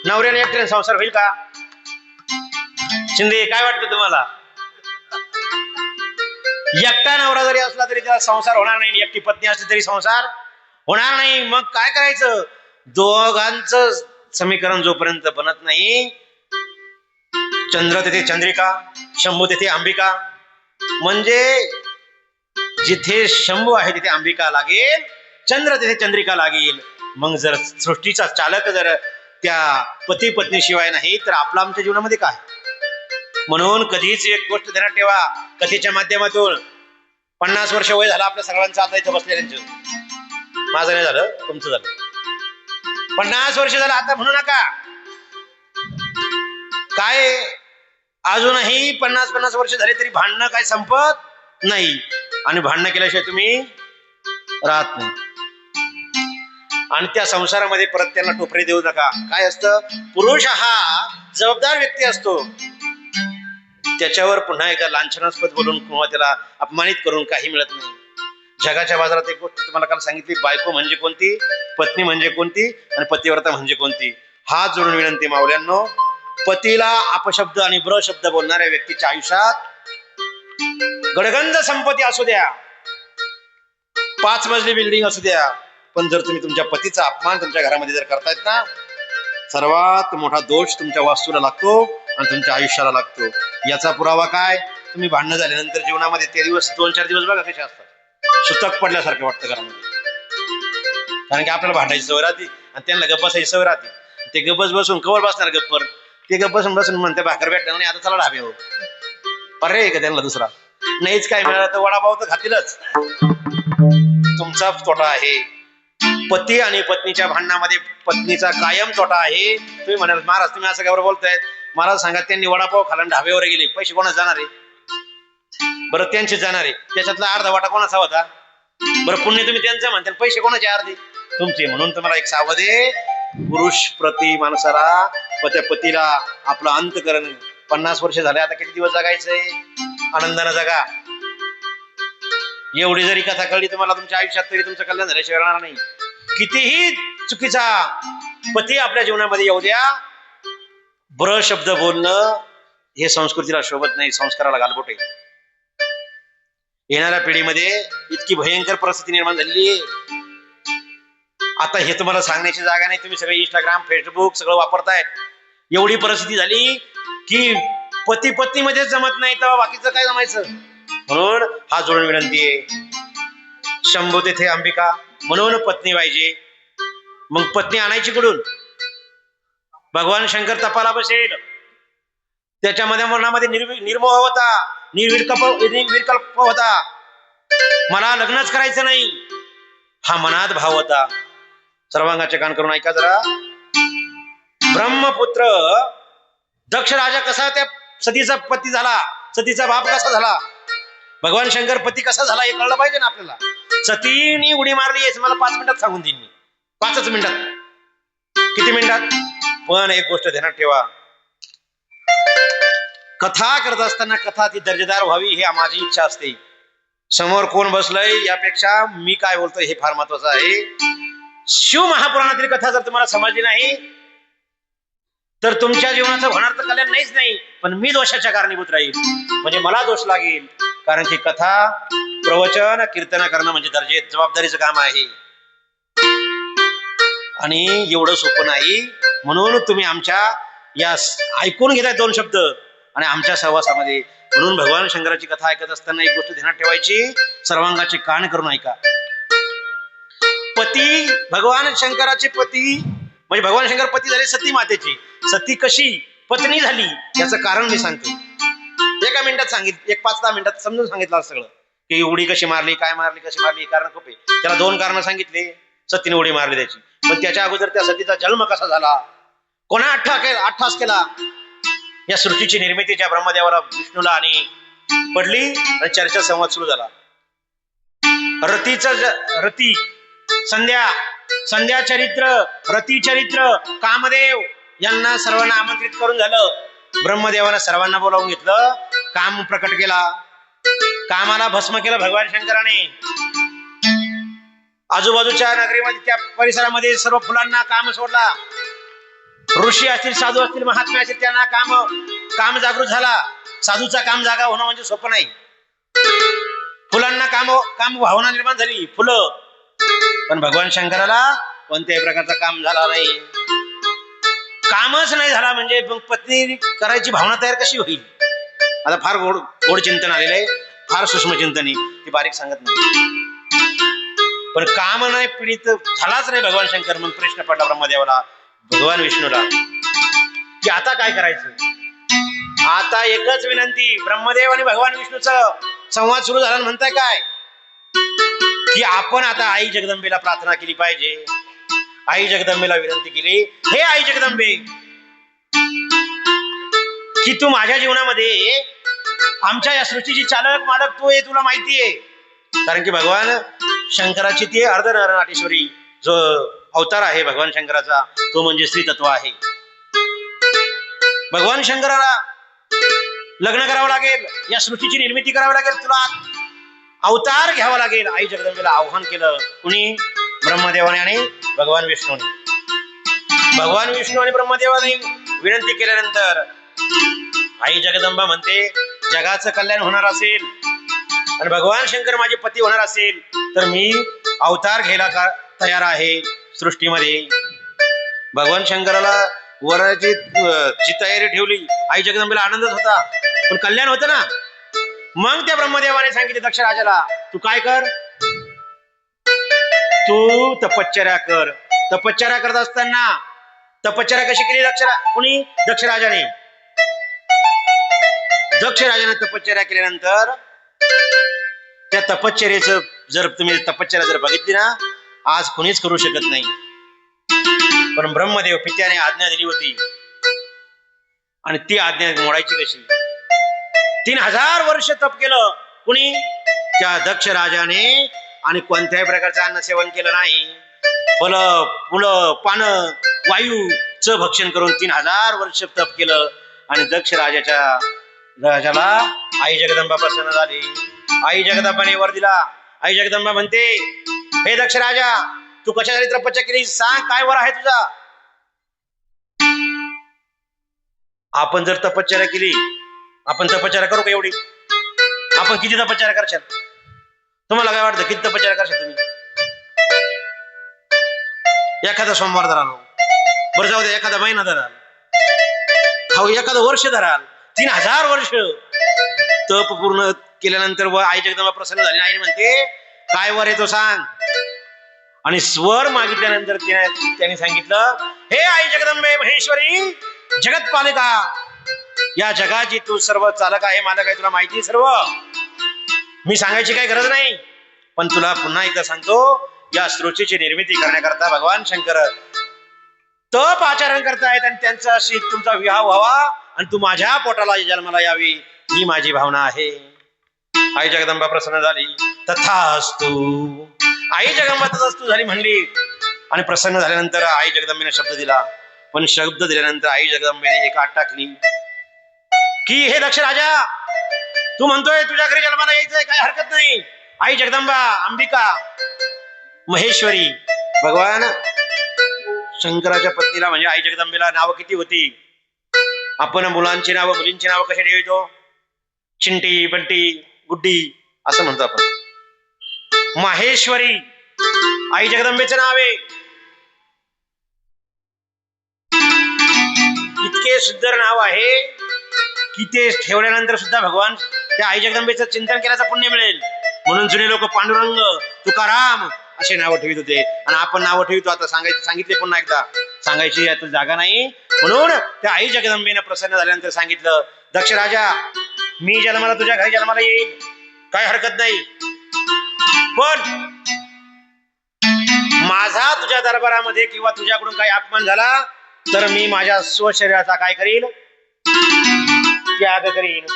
नवऱ्याने एकट्याने संसार होईल का? शिंदे काय वाटतं तुम्हाला? एकटा नवरा जरी असला तरी त्याला संसार होणार नाही, एकटी पत्नी असली तरी संसार होणार नाही. मग काय करायचं? दोघांचं समीकरण जोपर्यंत बनत नाही, चंद्र तिथे चंद्रिका, शंभू तिथे अंबिका, म्हणजे जिथे शंभू आहे तिथे अंबिका लागेल, चंद्र तिथे चंद्रिका लागेल. मग जर सृष्टीचा चालक जर त्या पती पत्नी शिवाय नाही तर आपला आमच्या जीवनामध्ये काय? म्हणून कधीच एक गोष्ट ध्यानात ठेवा, कथेच्या माध्यमातून 50 वर्ष वय झालं आपल्या सगळ्यांचं, आता इथं बसलेल्यांचं. माझं नाही झालं, तुमचं झालं. 50 वर्ष झालं आता म्हणू नका. काय अजूनही 50 वर्ष झाले तरी भांडणं काय संपत नाही. आणि भांडणं केल्याशिवाय तुम्ही राहत नाही. आणि त्या संसारामध्ये परत त्यांना टोपरी देऊ नका. काय असतं? पुरुष हा जबाबदार व्यक्ती असतो, त्याच्यावर पुन्हा एकदा लांछनास्पद बोलून किंवा त्याला अपमानित करून काही मिळत नाही. जगाच्या बाजारात एक गोष्ट तुम्हाला काल सांगितली, बायको म्हणजे कोणती, पत्नी म्हणजे कोणती आणि पतिव्रता म्हणजे कोणती. हात जोडून विनंती माऊल्यांनो, पतीला अपशब्द आणि ब्र शब्द बोलणाऱ्या व्यक्तीच्या आयुष्यात गडगंज संपत्ती असू द्या, 5 मजली बिल्डिंग असू द्या, पण जर तुम्ही तुमच्या पतीचा अपमान तुमच्या घरामध्ये जर करतायत ना, सर्वात मोठा दोष तुमच्या वास्तूला लागतो आणि तुमच्या आयुष्याला लागतो. याचा पुरावा काय? तुम्ही भांडणं झाल्यानंतर जीवनामध्ये ते दिवस 2-4 दिवस बघा कसे असतात. सुतक पडल्यासारखं वाटतं घरामध्ये. कारण की आपल्याला भांडायची सवय राहते आणि त्यांना गप्प बसायची सवय राहते. ते गप्पच बसून कवर बसणार गप्पर, ते गप्प बसून म्हणते भाकर भेटणार नाही, आता चला ढाब्यावर. पर्याय का त्यांना दुसरा? नाहीच काय मिळालं तर वडापाव तर खातीलच. तुमचा तोटा आहे. पती आणि पत्नीच्या भांडणामध्ये पत्नीचा कायम तोटा आहे. तुम्ही म्हणाल महाराज तुम्ही असं काय बोलतायत? महाराज सांगा, त्यांनी वडापाव खाला ढाब्यावर गेले, पैसे कोणाच जाणार आहे? बरं त्यांचे जाणार आहे, त्याच्यातला अर्धा वाटा कोणाचा होता? बरं पुण्य तुम्ही त्यांचं म्हणता, पैसे कोणाचे? अर्धे तुमचे. म्हणून तुम्हाला एक सावध आहे, पुरुष प्रति माणसाला, त्या पतीला आपलं अंतकरण 50 वर्ष झाले, आता किती दिवस जगायचंय? आनंदानं जगा. एवढी जरी कथा कळली तुम्हाला तुमच्या आयुष्यात तरी तुमचं कल्याण झाल्याशिवाय राहणार नाही. कितीही चुकीचा पती आपल्या जीवनामध्ये येऊ द्या, ब्र शब्द बोलणं हे संस्कृतीला शोभत नाही, संस्काराला गालबोट आहे. येणाऱ्या पिढीमध्ये इतकी भयंकर परिस्थिती निर्माण झालेली आहे. आता हे तुम्हाला सांगण्याची जागा नाही, तुम्ही सगळे इंस्टाग्राम फेसबुक सगळं वापरतायत. एवढी परिस्थिती झाली की पती पत्नी मध्येच जमत नाही, तेव्हा बाकीचं काय जमायचं? म्हणून हा जोडून विनंती आहे, शंभू तेथे अंबिका, म्हणून पत्नी पाहिजे. मग पत्नी आणायची कुठून? भगवान शंकर तपाला बसेल, त्याच्यामध्ये मनामध्ये निर्मोह होता, निर्विकल्प होता, मला लग्नच करायचं नाही हा मनात भाव होता. सर्वांगाचे कान करून ऐका जरा. ब्रह्मपुत्र दक्ष राजा कसा त्या सतीचा पती झाला, सतीचा बाप कसा झाला, भगवान शंकर पती कसा झाला हे कळलं पाहिजे ना आपल्याला. सतीने उडी मारली याच मला 5 मिनिटात सांगून देईन मी. 5च मिनिटात. किती मिनिटात? पण एक गोष्ट ध्यानात ठेवा, कथा करत असताना कथा ती दर्जेदार व्हावी ही माझी इच्छा असते. समोर कोण बसलंय यापेक्षा मी काय बोलतोय हे फार महत्वाचं आहे. शिव महापुराणातील कथा जर तुम्हाला समजली नाही तर तुमच्या जीवनाचं होणार तर कल्याण नाहीच नाही, पण मी दोषाच्या कारणीभूत राहील, म्हणजे मला दोष लागेल. कारण की कथा प्रवचन कीर्तन करणं म्हणजे दर्जे जबाबदारीचं काम आहे आणि एवढं सोपं नाही. म्हणून तुम्ही आमच्या या ऐकून घेताय 2 शब्द आणि आमच्या सहवासामध्ये. म्हणून भगवान शंकराची कथा ऐकत असताना एक गोष्ट ध्यानात ठेवायची, सर्वांगाचे कान करून ऐका. पती भगवान शंकराचे पती म्हणजे भगवान शंकर पती झाले सती मातेची. सती कशी पत्नी झाली याचं कारण मी सांगतो. एका मिनिटात सांगितलं, 5-10 मिनिटात समजून सांगितलं सगळं की उडी कशी मारली, काय मारली, कशी मारली. कारण खूप आहे त्याला. 2 कारण सांगितले, सतीने उडी मारली त्याची. पण त्याच्या अगोदर त्या सतीचा जन्म कसा झाला, कोणा अट्टहास केला, या सृष्टीची निर्मिती ज्या ब्रह्मदेवाला विष्णूला आणि पडली आणि चर्चा संवाद सुरू झाला. रती संध्या चरित्र, रती चरित्र, कामदेव यांना सर्वांना आमंत्रित करून झालं. ब्रह्मदेवानं सर्वांना बोलावून घेतलं, काम प्रकट केला, कामाला भस्म केलं भगवान शंकराने. आजूबाजूच्या नगरीमध्ये त्या परिसरामध्ये सर्व फुलांना काम सोडला. ऋषी असतील, साधू असतील, महात्मे असतील, त्यांना काम जागृत झाला. साधूचा काम जागा होणं म्हणजे सोपं नाही. फुलांना काम भावना निर्माण झाली, फुलं. पण भगवान शंकराला कोणत्याही प्रकारचं काम झाला नाही. कामच नाही झाला म्हणजे मग पत्नी करायची भावना तयार कशी होईल. आता फार गोड चिंतन आलेलं आहे, फार सूक्ष्म चिंतन आहे, ती बारीक सांगत नाही. पण काम नाही पीडित झालाच नाही भगवान शंकर. मग प्रश्न पडला ब्रह्मदेवाला, भगवान विष्णूला की आता काय करायचं. आता एकच विनंती, ब्रह्मदेव आणि भगवान विष्णूचा संवाद सुरू झाला. म्हणताय काय की आपण आता आई जगदंबेला प्रार्थना केली पाहिजे. आई जगदंबेला विनंती केली, हे आई जगदंबे की तू माझ्या जीवनामध्ये आमच्या या सृष्टीची चालक मालक तू आहे, तुला माहिती आहे. कारण की भगवान शंकराची ती अर्धनरनाटेश्वरी जो अवतार आहे भगवान शंकराचा, तो म्हणजे स्त्री तत्व आहे. भगवान शंकराला लग्न करावं लागेल, या सृष्टीची निर्मिती करावी लागेल, तुला अवतार घ्यावा लागेल. आई जगदंबेला आव्हान केलं. कुणी? ब्रह्मदेवाने आणि भगवान विष्णूने. भगवान विष्णू आणि ब्रह्मदेवाने विनंती केल्यानंतर आई जगदंबा म्हणते, जगाचं कल्याण होणार असेल आणि भगवान शंकर माझे पती होणार असेल तर मी अवतार घ्यायला तयार आहे सृष्टीमध्ये. भगवान शंकराला वराची जी तयारी ठेवली, आई जगदंबेला आनंदच होता, पण कल्याण होतं ना. मग त्या ब्रह्मदेवाने सांगितले दक्ष राजाला, तू काय कर, तू तपश्चर्या कर. तपश्चर्या करत असताना तपश्चर्या कशी केली कुणी? दक्ष राजाने. दक्ष राजाने तपश्चर्या केल्यानंतर त्या तपश्चर्याचं जर तुम्ही तपश्चर्या जर बघितली ना, आज कोणीच करू शकत नाही. पण ब्रह्मदेव पित्याने आज्ञा दिली होती आणि ती आज्ञा मोडायची कशी. 3000 वर्ष तप केलं कुणी? त्या दक्ष राजाने. आणि कोणत्याही प्रकारचं अन्न सेवन केलं नाही. फुलं पानं वायूचं भक्षण करून 3000 वर्ष तप केलं. आणि दक्ष राजाला आई जगदंबा प्रसन्न झाली. आई जगदंबाने वर दिला. आई जगदंबा म्हणते, हे दक्ष राजा, तू कशासाठी तपस्या केली, सांग काय वर आहे तुझा. आपण जर तपश्चर्या केली, आपण तपश्चर्या करू का एवढी? आपण किती तपश्चर्या करशाल? तुम्हाला काय वाटतं किती तपश्चर्या करशाल तुम्ही? एखादा सोमवार धराल, बरं जाऊ दे, एखादा महिना धराल, एखादं वर्ष धराल, 3000 वर्ष तप पूर्ण केल्यानंतर व आई जगदंबा प्रसन्न झाली. आई म्हणते, काय वर आहे तो सांग. आणि स्वर मागितल्यानंतर त्याने सांगितलं, हे आई जगदंबे महेश्वरी जगतपालिका, या जगाची तू सर्व चालक आहे, मालक आहे, तुला माहिती सर्व. मी सांगायची काही गरज नाही, पण तुला पुन्हा एकदा सांगतो, या सृष्टीची निर्मिती करण्याकरता भगवान शंकर तप आचरण करतायत आणि त्यांच्याशी तुमचा विवाह व्हावा आणि तू माझ्या पोटाला जन्माला यावी ही माझी भावना आहे. आई जगदंबा प्रसन्न झाली. तथास्तु. आई जगदंबा तथास्तु झाली म्हणली आणि प्रसन्न झाल्यानंतर आई जगदंबेने शब्द दिला. पण शब्द दिल्यानंतर आई जगदंबेने एक आट टाकली की हे दक्ष राजा, तू म्हणतोय तुझ्या घरी जन्माला यायचंय, काही हरकत नाही. आई जगदंबा, अंबिका, महेश्वरी, भगवान शंकराच्या पत्नीला म्हणजे आई जगदंबेला नावं किती होती. आपण मुलांची नावं मुलींची नावं कशी ठेवतो? चिंटी, बंटी, गुड्डी असं म्हणतो आपण. माहेश्वरी आई जगदंबेचं नाव आहे. इतके सुंदर नाव आहे की ते ठेवल्यानंतर सुद्धा भगवान त्या आई जगदंबेचं चिंतन केल्याचं पुण्य मिळेल. म्हणून जुने लोक पांडुरंग, तुकाराम असे नावं ठेवित होते. आणि आपण नावं ठेवतो आता सांगितले पुन्हा एकदा, सांगायची आता जागा नाही. म्हणून त्या आई जगदंबेनं प्रसन्न झाल्यानंतर सांगितलं, दक्ष राजा, मी जन्माला तुझ्या घरी जन्माला येईल, काही हरकत नाही. पण माझा तुझ्या दरबारामध्ये किंवा तुझ्याकडून काही अपमान झाला तर मी माझ्या स्वशरीराचा काय करील? त्याग करीन.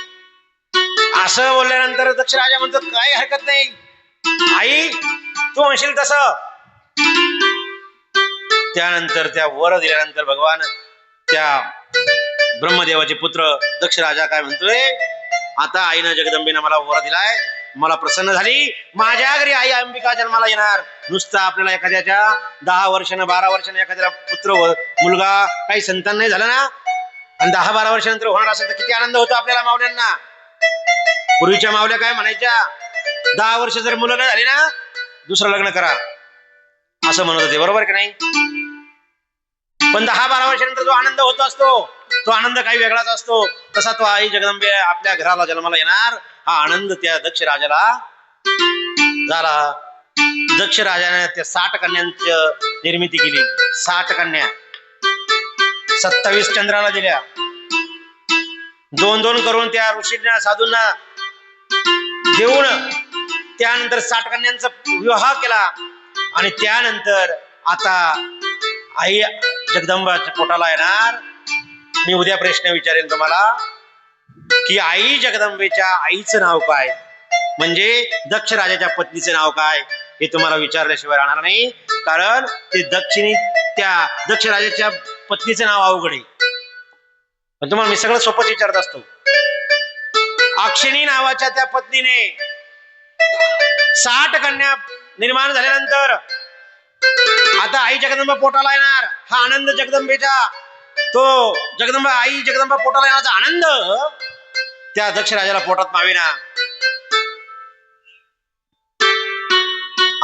असं बोलल्यानंतर दक्ष राजा म्हणतो, काही हरकत नाही आई, तू म्हणशील तसं. त्यानंतर त्या वर दिल्यानंतर भगवान त्या ब्रह्मदेवाचे पुत्र दक्ष राजा काय म्हणतोय, आता आईनं जगदंबेनं मला वर दिलाय, मला प्रसन्न झाली, माझ्या घरी आई अंबिका जन्माला येणार. नुसतं आपल्याला एखाद्याच्या 10 वर्षानं 12 वर्षानं एखाद्याला पुत्र मुलगा काही संतान नाही झालं ना, आणि 10-12 वर्षानंतर होणार असेल तर किती आनंद होतो आपल्याला मावल्यांना. पूर्वीच्या मावल्या काय म्हणायच्या, 10 वर्ष जर मुलं नाही झाली ना, दुसरं लग्न करा असं म्हणत होते. बरोबर की नाही? पण 10-12 वर्षानंतर जो आनंद होत असतो तो आनंद काही वेगळाच असतो. तसा तो आई जगदंबे आपल्या घराला जन्माला येणार, हा आनंद त्या दक्ष राजाला झाला. दक्ष राजाने त्या 60 कन्यांची निर्मिती केली. 60 कन्या 27 चंद्राला दिल्या. 2-2 करून त्या ऋषींना साधूंना देऊन त्यानंतर 60 कन्यांचा विवाह केला. आणि त्यानंतर आता आई जगदंबाच्या पोटाला येणार. मी उद्या प्रश्न विचारेन तुम्हाला की आई जगदंबेच्या आईचं नाव काय, म्हणजे दक्ष राजाच्या पत्नीचं नाव काय, हे तुम्हाला विचारल्याशिवाय राहणार नाही. कारण ते त्या दक्ष राजाच्या पत्नीचं नाव अवघड आहे. पण तुम्हाला मी सगळं सोपंच विचारत असतो. अक्षिणी नावाच्या त्या पत्नीने 60 कन्या निर्माण झाल्यानंतर आता आई जगदंबा पोटाला येणार. हा आनंद जगदंबेचा, तो आई जगदंबा पोटाला येण्याचा आनंद त्या दक्ष राजाला पोटात मावेना.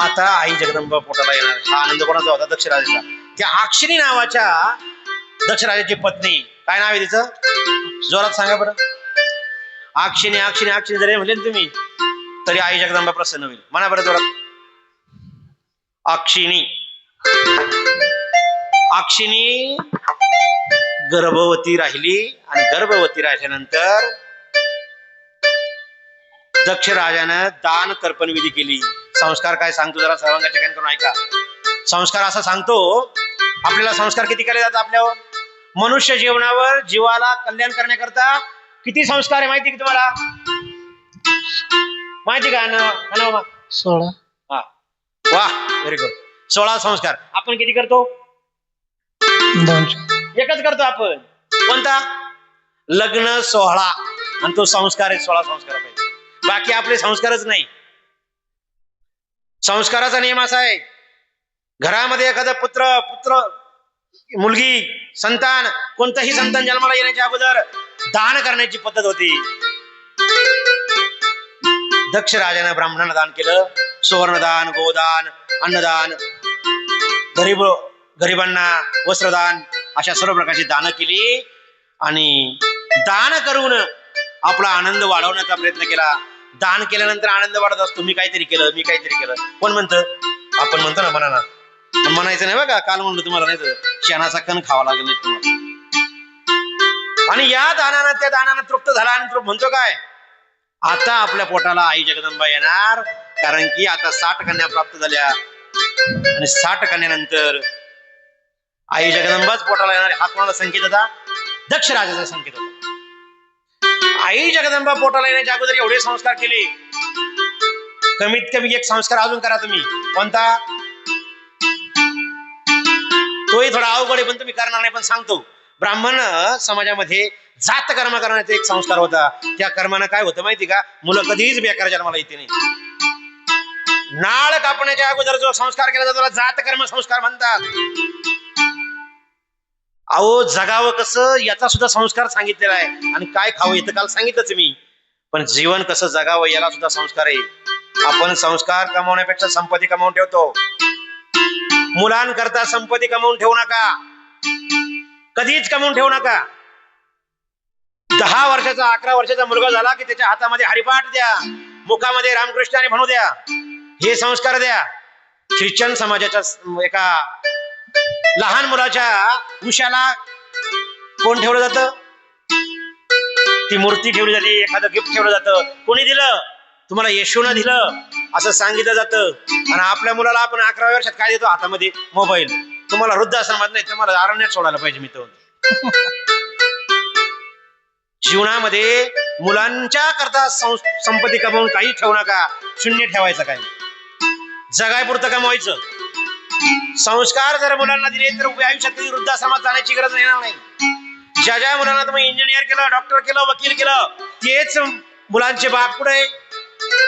आता आई जगदंबा पोटाला येणार. हा आनंद कोणाचा होता? दक्ष राजाचा. त्या अक्षिणी नावाच्या दक्ष राजाची पत्नी, काय नाव आहे तिचं? जोरात सांगा बरं. अक्षिणी अक्षिणी अक्षिणी जरी म्हणले तुम्ही तरी आई जगदंबा प्रसन्न होईल. म्हणा बरं जोरात. अक्षिणी. अक्षिणी गर्भवती राहिली आणि गर्भवती राहिल्यानंतर दक्ष राजानं दान तर्पण विधी केली. संस्कार काय सांगतो जरा सर्वांगा ठिकाण करून ऐका. संस्कार असा सांगतो, आपल्याला संस्कार किती केले जातात आपल्यावर? मनुष्य जीवनावर जीवाला कल्याण करण्याकरता किती संस्कार आहे माहिती की तुम्हाला? माहिती का? 16. हा, वा, व्हेरी गुड. 16 संस्कार. आपण किती करतो? 2. एकच करतो आपण. कोणता? लग्न सोहळा. आणि तो संस्कार आहे, 16 संस्कार पाहिजे. बाकी आपले संस्कारच नाही. संस्काराचा नियम असा आहे, घरामध्ये एखादा पुत्र मुलगी संतान, कोणतंही संतान जन्माला येण्याच्या अगोदर दान करण्याची पद्धत होती. दक्ष राजाने ब्राह्मणांना दान केलं. सुवर्णदान, गोदान, अन्नदान, गरिबांना वस्त्रदान, अशा सर्व प्रकारची दान केली. आणि दान करून आपला आनंद वाढवण्याचा प्रयत्न केला. दान केल्यानंतर आनंद वाढत असतो. मी काहीतरी केलं. कोण म्हणतं? आपण म्हणतो ना मनाना. म्हणायचं नाही बघा. काल म्हणलं तुम्हाला, नाही तर शेणाचा कण खावा लागेल नाही तुम्हाला. आणि या त्या दानानं तृप्त झाला आणि म्हणतो काय, आता आपल्या पोटाला आई जगदंबा येणार. कारण की आता 60 कन्या प्राप्त झाल्या. आणि 60 कन्यानंतर आई जगदंबाच पोटाला येणार हा कोणाला संकेत होता? दक्ष राजाचा संकेत होता. आई जगदंबा पोटाला येण्याच्या अगोदर एवढे संस्कार केले. कमीत कमी एक संस्कार अजून करा तुम्ही. कोणता? तोही थोडा अवघड आहे पण तुम्ही करणार नाही, पण सांगतो. ब्राह्मण समाजामध्ये जात कर्म करण्याचा एक संस्कार होता. त्या कर्मानं काय होतं माहिती का? मुलं कधीच बेकार जन्माला येते नाही. नाळ कापण्याच्या अगोदर जो संस्कार केला जातो त्याला जात कर्म संस्कार म्हणतात. अहो जगावं कसं याचा सुद्धा संस्कार सांगितलेला आहे. आणि काय खावं येतं काल सांगितलंच मी. पण जीवन कसं जगावं याला सुद्धा संस्कार आहे. आपण संस्कार कमावण्यापेक्षा संपत्ती कमावून ठेवतो. मुलांकरता संपत्ती कमावून ठेवू नका, कधीच कमावून ठेवू नका. 10 वर्षाचा 11 वर्षाचा मुलगा झाला की त्याच्या हातामध्ये हरिपाठ द्या, मुखामध्ये रामकृष्णाने म्हणू द्या, हे संस्कार द्या. ख्रिश्चन समाजाच्या एका लहान मुलाच्या उशाला कोण ठेवलं जातं? ती मूर्ती ठेवली जाते, एखादं गिफ्ट ठेवलं जातं. कोणी दिलं? तुम्हाला येशूनं दिलं असं सांगितलं जातं. आणि आपल्या मुलाला आपण 11व्या वर्षात काय देतो? हातामध्ये मोबाईल. तुम्हाला वृद्धाश्रमात नाही, तुम्हाला अरण्यात सोडायला पाहिजे. मी तो जीवनामध्ये मुलांच्या करता संपत्ती कमावून काही ठेवू नका. शून्य ठेवायचं काय, जगायपुरतं कमवायचं. संस्कार जर मुलांना दिले तर उभ्या आयुष्यात कधी वृद्धाश्रमात जाण्याची गरज येणार नाही. ज्या ज्या मुलांना तुम्ही इंजिनियर केलं, डॉक्टर केलं, वकील केलं, तेच मुलांचे बाप पुढे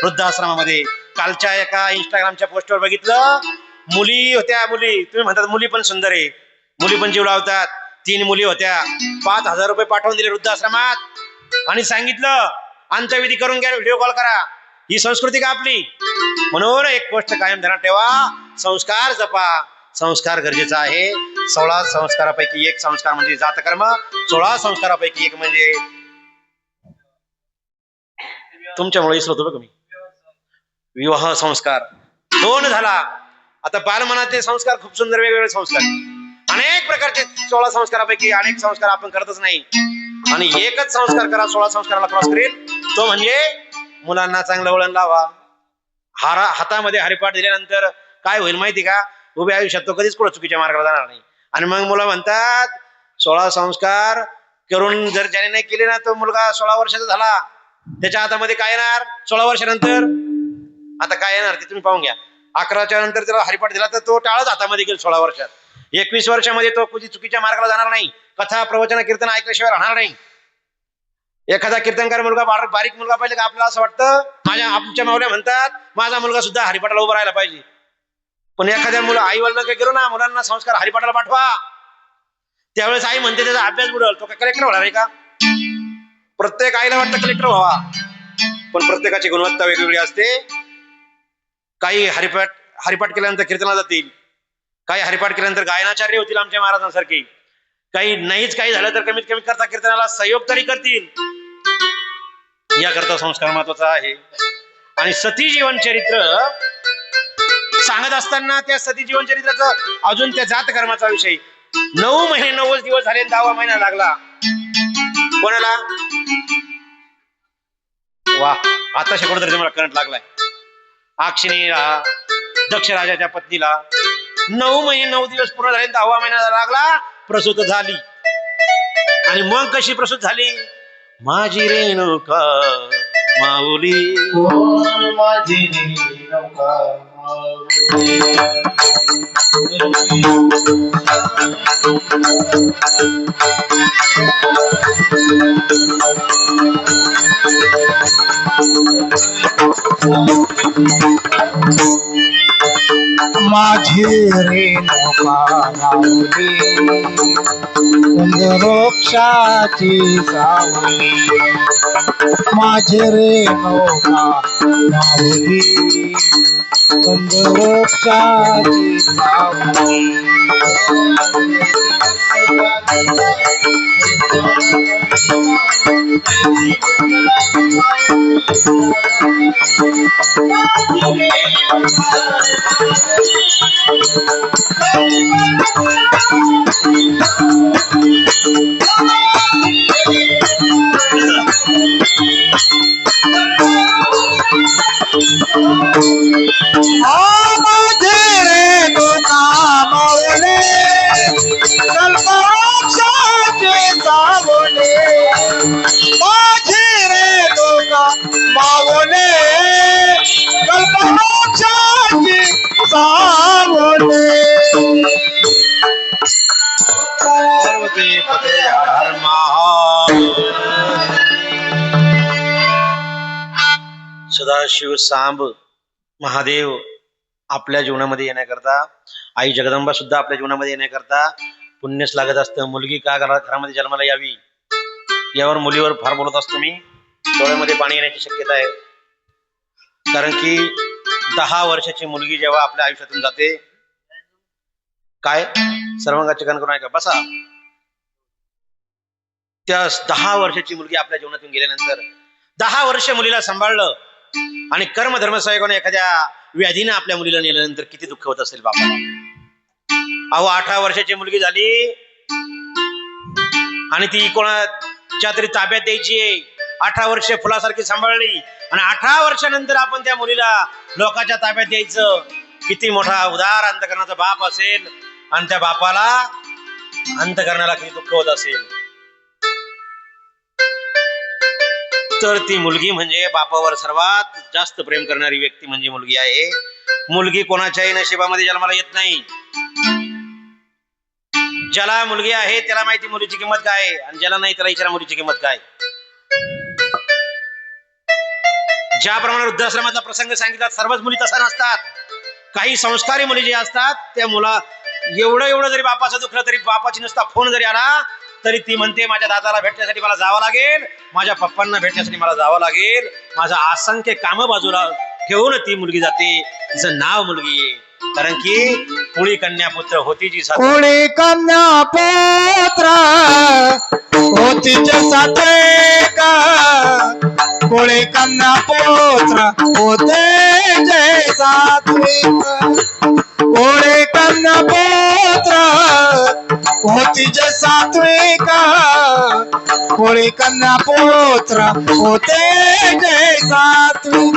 वृद्धाश्रमामध्ये. कालच्या एका इंस्टाग्रामच्या पोस्टवर बघितलं, मुली होत्या. मुली तुम्ही म्हणतात मुली पण सुंदर आहे, मुली पण जीव लावतात. 3 मुली होत्या. 5,000 रुपये पाठवून दिले वृद्धाश्रमात आणि सांगितलं अंत्यविधी करून घ्या, व्हिडिओ कॉल करा. ही संस्कृती का आपली? म्हणून एक गोष्ट कायम ध्यानात ठेवा, संस्कार जपा. संस्कार गरजेचा आहे. 16 संस्कारापैकी एक संस्कार म्हणजे जातकर्म. 16 संस्कारापैकी एक म्हणजे तुमच्यामुळे इसरत होतो मी विवाह संस्कार. 2 झाला. आता बालमनाचे संस्कार खूप सुंदर, वेगवेगळे संस्कार, अनेक प्रकारचे. 16 संस्कारापैकी अनेक संस्कार आपण करतच नाही. आणि एकच संस्कार करा 16 संस्काराला क्रॉस करेल, तो म्हणजे मुलांना चांगलं वळण लावा. हातामध्ये हरिपाठ दिल्यानंतर काय होईल माहिती का? उभ्या आयुष्यात तो कधीच कुठं चुकीच्या मार्गाला जाणार नाही. आणि मग मुलं म्हणतात 16 संस्कार करून जर ज्याने नाही केले ना, तो मुलगा 16 वर्षाचा झाला, त्याच्या हातामध्ये काय येणार 16 वर्षानंतर? आता काय येणार ते तुम्ही पाहून घ्या. 11च्या नंतर त्याला हरिपाठ दिला तर तो टाळच हातामध्ये गेल 16 वर्षात. 21 वर्षामध्ये तो कधी चुकीच्या मार्गाला जाणार नाही. कथा प्रवचन कीर्तन ऐकल्याशिवाय राहणार नाही. एखादा कीर्तनकार मुलगा, बारीक मुलगा पाहिजे का आपल्याला असं वाटतं आमच्या माऊल्या म्हणतात माझा मुलगा सुद्धा हरिपाठाला उभा राहायला पाहिजे. पण एखाद्या मुलं आई वडिलांना गेलो ना, मुलांना संस्कार हरिपाठाला पाठवा, त्यावेळेस आई म्हणते त्याचा अभ्यास बुडल, तो काय कलेक्टर होणार आहे का? प्रत्येक आईला वाटतं कलेक्टर व्हावा, पण प्रत्येकाची गुणवत्ता वेगवेगळी असते. काही हरिपाठ केल्यानंतर कीर्तनाला जातील, काही हरिपाठ केल्यानंतर गायनाचार्य होतील आमच्या महाराजांसारखे, काही नाहीच काही झालं तर कमीत कमी करता कीर्तनाला सहयोग तरी करतील. याकरता संस्कार महत्वाचा आहे. आणि सती जीवन चरित्र सांगत असताना त्या सती जीवन चरित्राचं अजून त्या जात कर्माचा विषय 9 महिने 9 दिवस झाले, 10वा महिना लागला. कोणाला? वा, आता शेकडो मला करंट लागलाय. अक्षिणीला, दक्ष राजाच्या पत्नीला 9 महिने 9 दिवस पूर्ण झाले, 10वा महिना लागला, प्रसूत झाली. आणि मग कशी प्रसूत झाली? माझी रेणुका माऊली, माझी रेणुका माऊली. माझी रेणुका माऊली, वृक्षाची सावली. माझी रेणुका माऊली, वृक्षाची सावली. माझी मावले कल्पवृक्षाची सावले पार्वती पते हर हर सदाशिव सांब महादेव आपल्या जीवनामध्ये येण्याकरता, आई जगदंबा सुद्धा आपल्या जीवनामध्ये येण्याकरता पुण्यच लागत असतं. मुलगी का घरामध्ये जन्माला यावी यावर मुलीवर फार बोलत असतो मी. डोळ्यामध्ये पाणी येण्याची शक्यता आहे. कारण की 10 वर्षाची मुलगी जेव्हा आपल्या आयुष्यातून जाते, काय सर्वांगाचे कान करून ऐका बसा, त्या 10 वर्षाची मुलगी आपल्या जीवनातून गेल्यानंतर 10 वर्ष मुलीला सांभाळलं आणि कर्मधर्मसाहेबाने एखाद्या व्याधीनं आपल्या मुलीला नेल्यानंतर किती दुःख होत असेल बापाला. अहो 18 वर्षाची मुलगी झाली आणि ती कोणाच्या तरी ताब्यात द्यायची आहे. 18 वर्ष फुलासारखी सांभाळली आणि 18 वर्षानंतर आपण त्या मुलीला लोकांच्या ताब्यात द्यायचं. किती मोठा उदार अंतकरणाचा बाप असेल आणि त्या बापाला अंतकरणाला किती दुःख होत असेल. तर ती मुलगी म्हणजे बापावर सर्वात जास्त प्रेम करणारी व्यक्ती म्हणजे मुलगी आहे. मुलगी कोणाच्याही नशिबामध्ये जन्माला येत नाही. ज्याला मुलगी आहे त्याला माहिती मुलीची किंमत काय आहे आणि ज्याला नाही त्याला विचारा मुलीची किंमत काय. ज्याप्रमाणे वृद्धाश्रमाचा प्रसंग सांगितला, सर्वच मुली तसा नसतात. काही संस्कारी मुली जे असतात त्या मुला एवढं जरी बापाचं दुखलं तरी बापाची नुसता फोन जरी आला तरी ती म्हणते माझ्या दादाला भेटण्यासाठी मला जावं लागेल, माझ्या पप्पांना भेटण्यासाठी मला जावं लागेल. माझा असंख्य कामं बाजूला ठेवून ती मुलगी जाते. तिचं नाव मुलगी आहे. कारण की कुळी कन्या पुत्र होती जी कुळी कन्या पुत्र होती जे सात्विक कुळी कन्या पुत्र होते जे सात्विक कुळी कन्या पुत्र होती जे सात्विक कुळी कन्या पुत्र होते जे सात्विक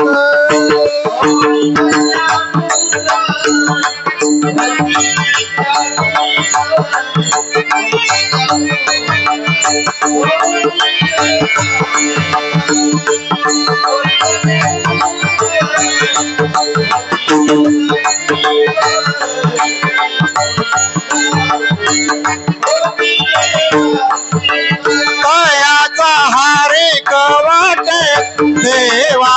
कयाचा हारिक वाटे देवा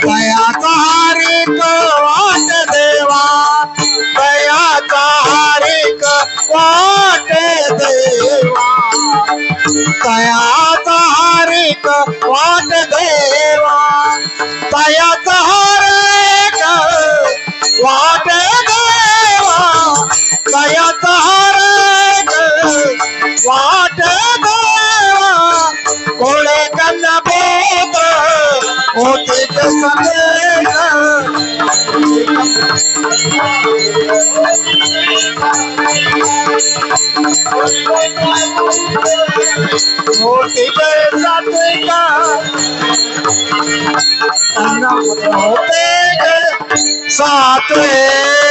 कयाचा हारिक वाटे देवा कयाचा हारिक वाटे देवा कयाचा हारिक वाटे देवा कयाचा हारिक वाटे देवा कयाचा हारिक वाट देवा कोळे कन्या पुत्र होते होती सात्विका होते सात्विक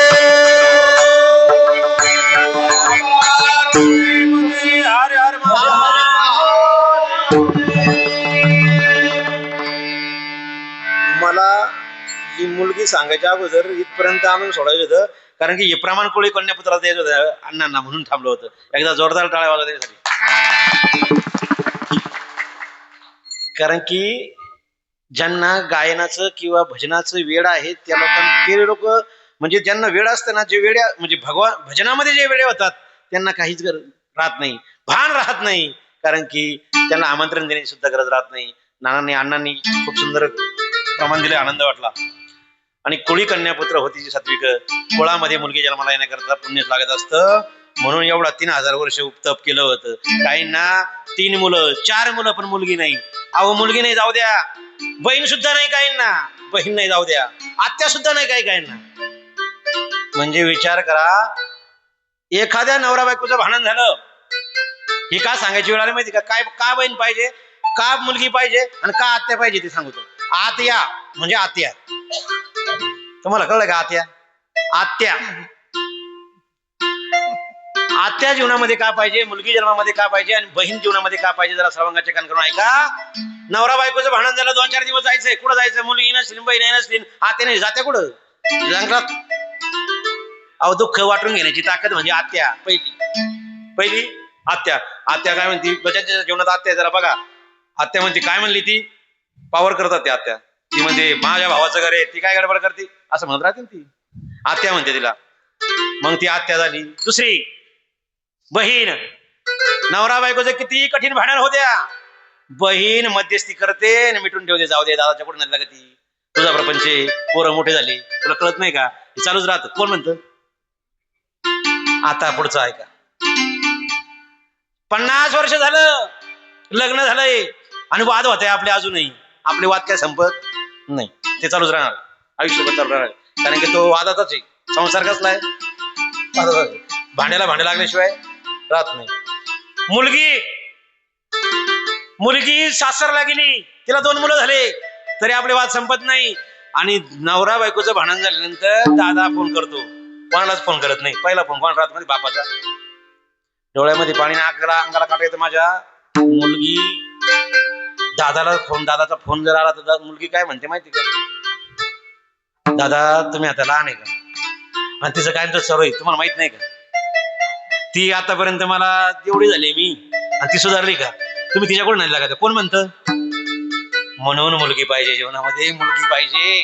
मला ही मुलगी सांगायच्या अगोदर इथपर्यंत आणून सोडायचं होतं. कारण की हे प्रमाण कोळी कन्यापुत्राला द्यायचं होतं अण्णांना, म्हणून थांबलो होतं. एकदा जोरदार टाळ्या वाजवा त्यासाठी. कारण की ज्यांना गायनाचं किंवा भजनाचं वेड आहे त्या लोकांना, ते लोक म्हणजे ज्यांना वेळ असतं ना, जे वेड्या म्हणजे भजनामध्ये जे वेळे होतात त्यांना काहीच राहत नाही, भान राहत नाही. कारण की त्यांना आमंत्रण देण्याची सुद्धा गरज राहत नाही. नानांनी अण्णांनी खूप सुंदर प्रमाण दिले, आनंद वाटला. आणि कोळी कन्यापुत्र होती जी सात्विक, कुळामध्ये मुलगी जन्माला येण्याकरता पुण्यच लागत असतं. म्हणून एवढा 3000 वर्ष उपतप केलं होतं. काहींना 3 मुलं 4 मुलं पण मुलगी नाही. अहो मुलगी नाही जाऊ द्या, बहीण सुद्धा नाही काहींना, बहीण नाही जाऊ द्या, आत्या सुद्धा नाही काहींना. म्हणजे विचार करा, एखाद्या नवरा बायकोचं भांडण झालं, ही का सांगायची वेळ आली माहिती का? काय का बहीण पाहिजे, का मुलगी पाहिजे आणि का आत्या पाहिजे ते सांगतो. आत्या म्हणजे आत्या, तुम्हाला कळलं का? आत्या आत्या आत्या जीवनामध्ये का पाहिजे, मुलगी जन्मामध्ये का पाहिजे आणि बहीण जीवनामध्ये का पाहिजे? जरा सर्वांगाचे कान करून ऐका. नवरा बायकोचं भांडण झालं, 2-4 दिवस जायचंय, कुठं जायचं, मुलगी नसली, बहीण नसली, आत्याने जाते कुठं जंगलात. अहो दुःख वाटून घेण्याची ताकद म्हणजे आत्या. पहिली आत्या काय म्हणती बजाच्या जीवनात. आत्या जरा बघा, आत्या म्हणते काय म्हणली ती, पावर करतात त्या आत्या. ती म्हणते माझ्या भावाचं घर आहे, ती काय गडबड करते असं म्हणत राहते ती. आत्या म्हणते तिला. मग ती आत्या झाली. दुसरी बहीण, नवरा बायकोचं किती कठीण भांडण होत्या, बहीण मध्यस्थी करते आणि मिटून ठेवते. जाऊ दे दादाच्या कुठं नाही लागत, तुझा प्रपंच, पोरं मोठे झाले, तुला कळत नाही का, हे चालूच राहत. कोण म्हणतं. आता पुढचं ऐका. 50 वर्ष झालं लग्न झालंय आणि वाद होते आपले अजूनही. आपले वाद काय संपत नाही, ते चालूच राहणार, आयुष्यभर चालू राहणार. कारण की तो वादाचाच आहे. संसार कसला आहे, भांड्याला भांडे लागल्याशिवाय राहत नाही. मुलगी सासरला गेली, तिला 2 मुलं झाले, तरी आपले वाद संपत नाही. आणि नवरा बायकोचं भांडण झाल्यानंतर दादा फोन करतो, कोणालाच फोन करत नाही. पहिला फोन कोण राहत मध्ये, बापाचा. डोळ्यामध्ये पाणी, अंगाला काटा येतं माझ्या. मुलगी दादाचा फोन जर आला तर मुलगी काय म्हणते माहिती का, दादा तुम्ही आता लहान आहे का, आणि तिचं काय सर्व आहे तुम्हाला माहित नाही का, ती आतापर्यंत मला एवढी झाली मी आणि ती सुधारली का, तुम्ही तिच्याकडून नाही लागत. कोण म्हणतं. म्हणून मुलगी पाहिजे जीवनामध्ये, मुलगी पाहिजे.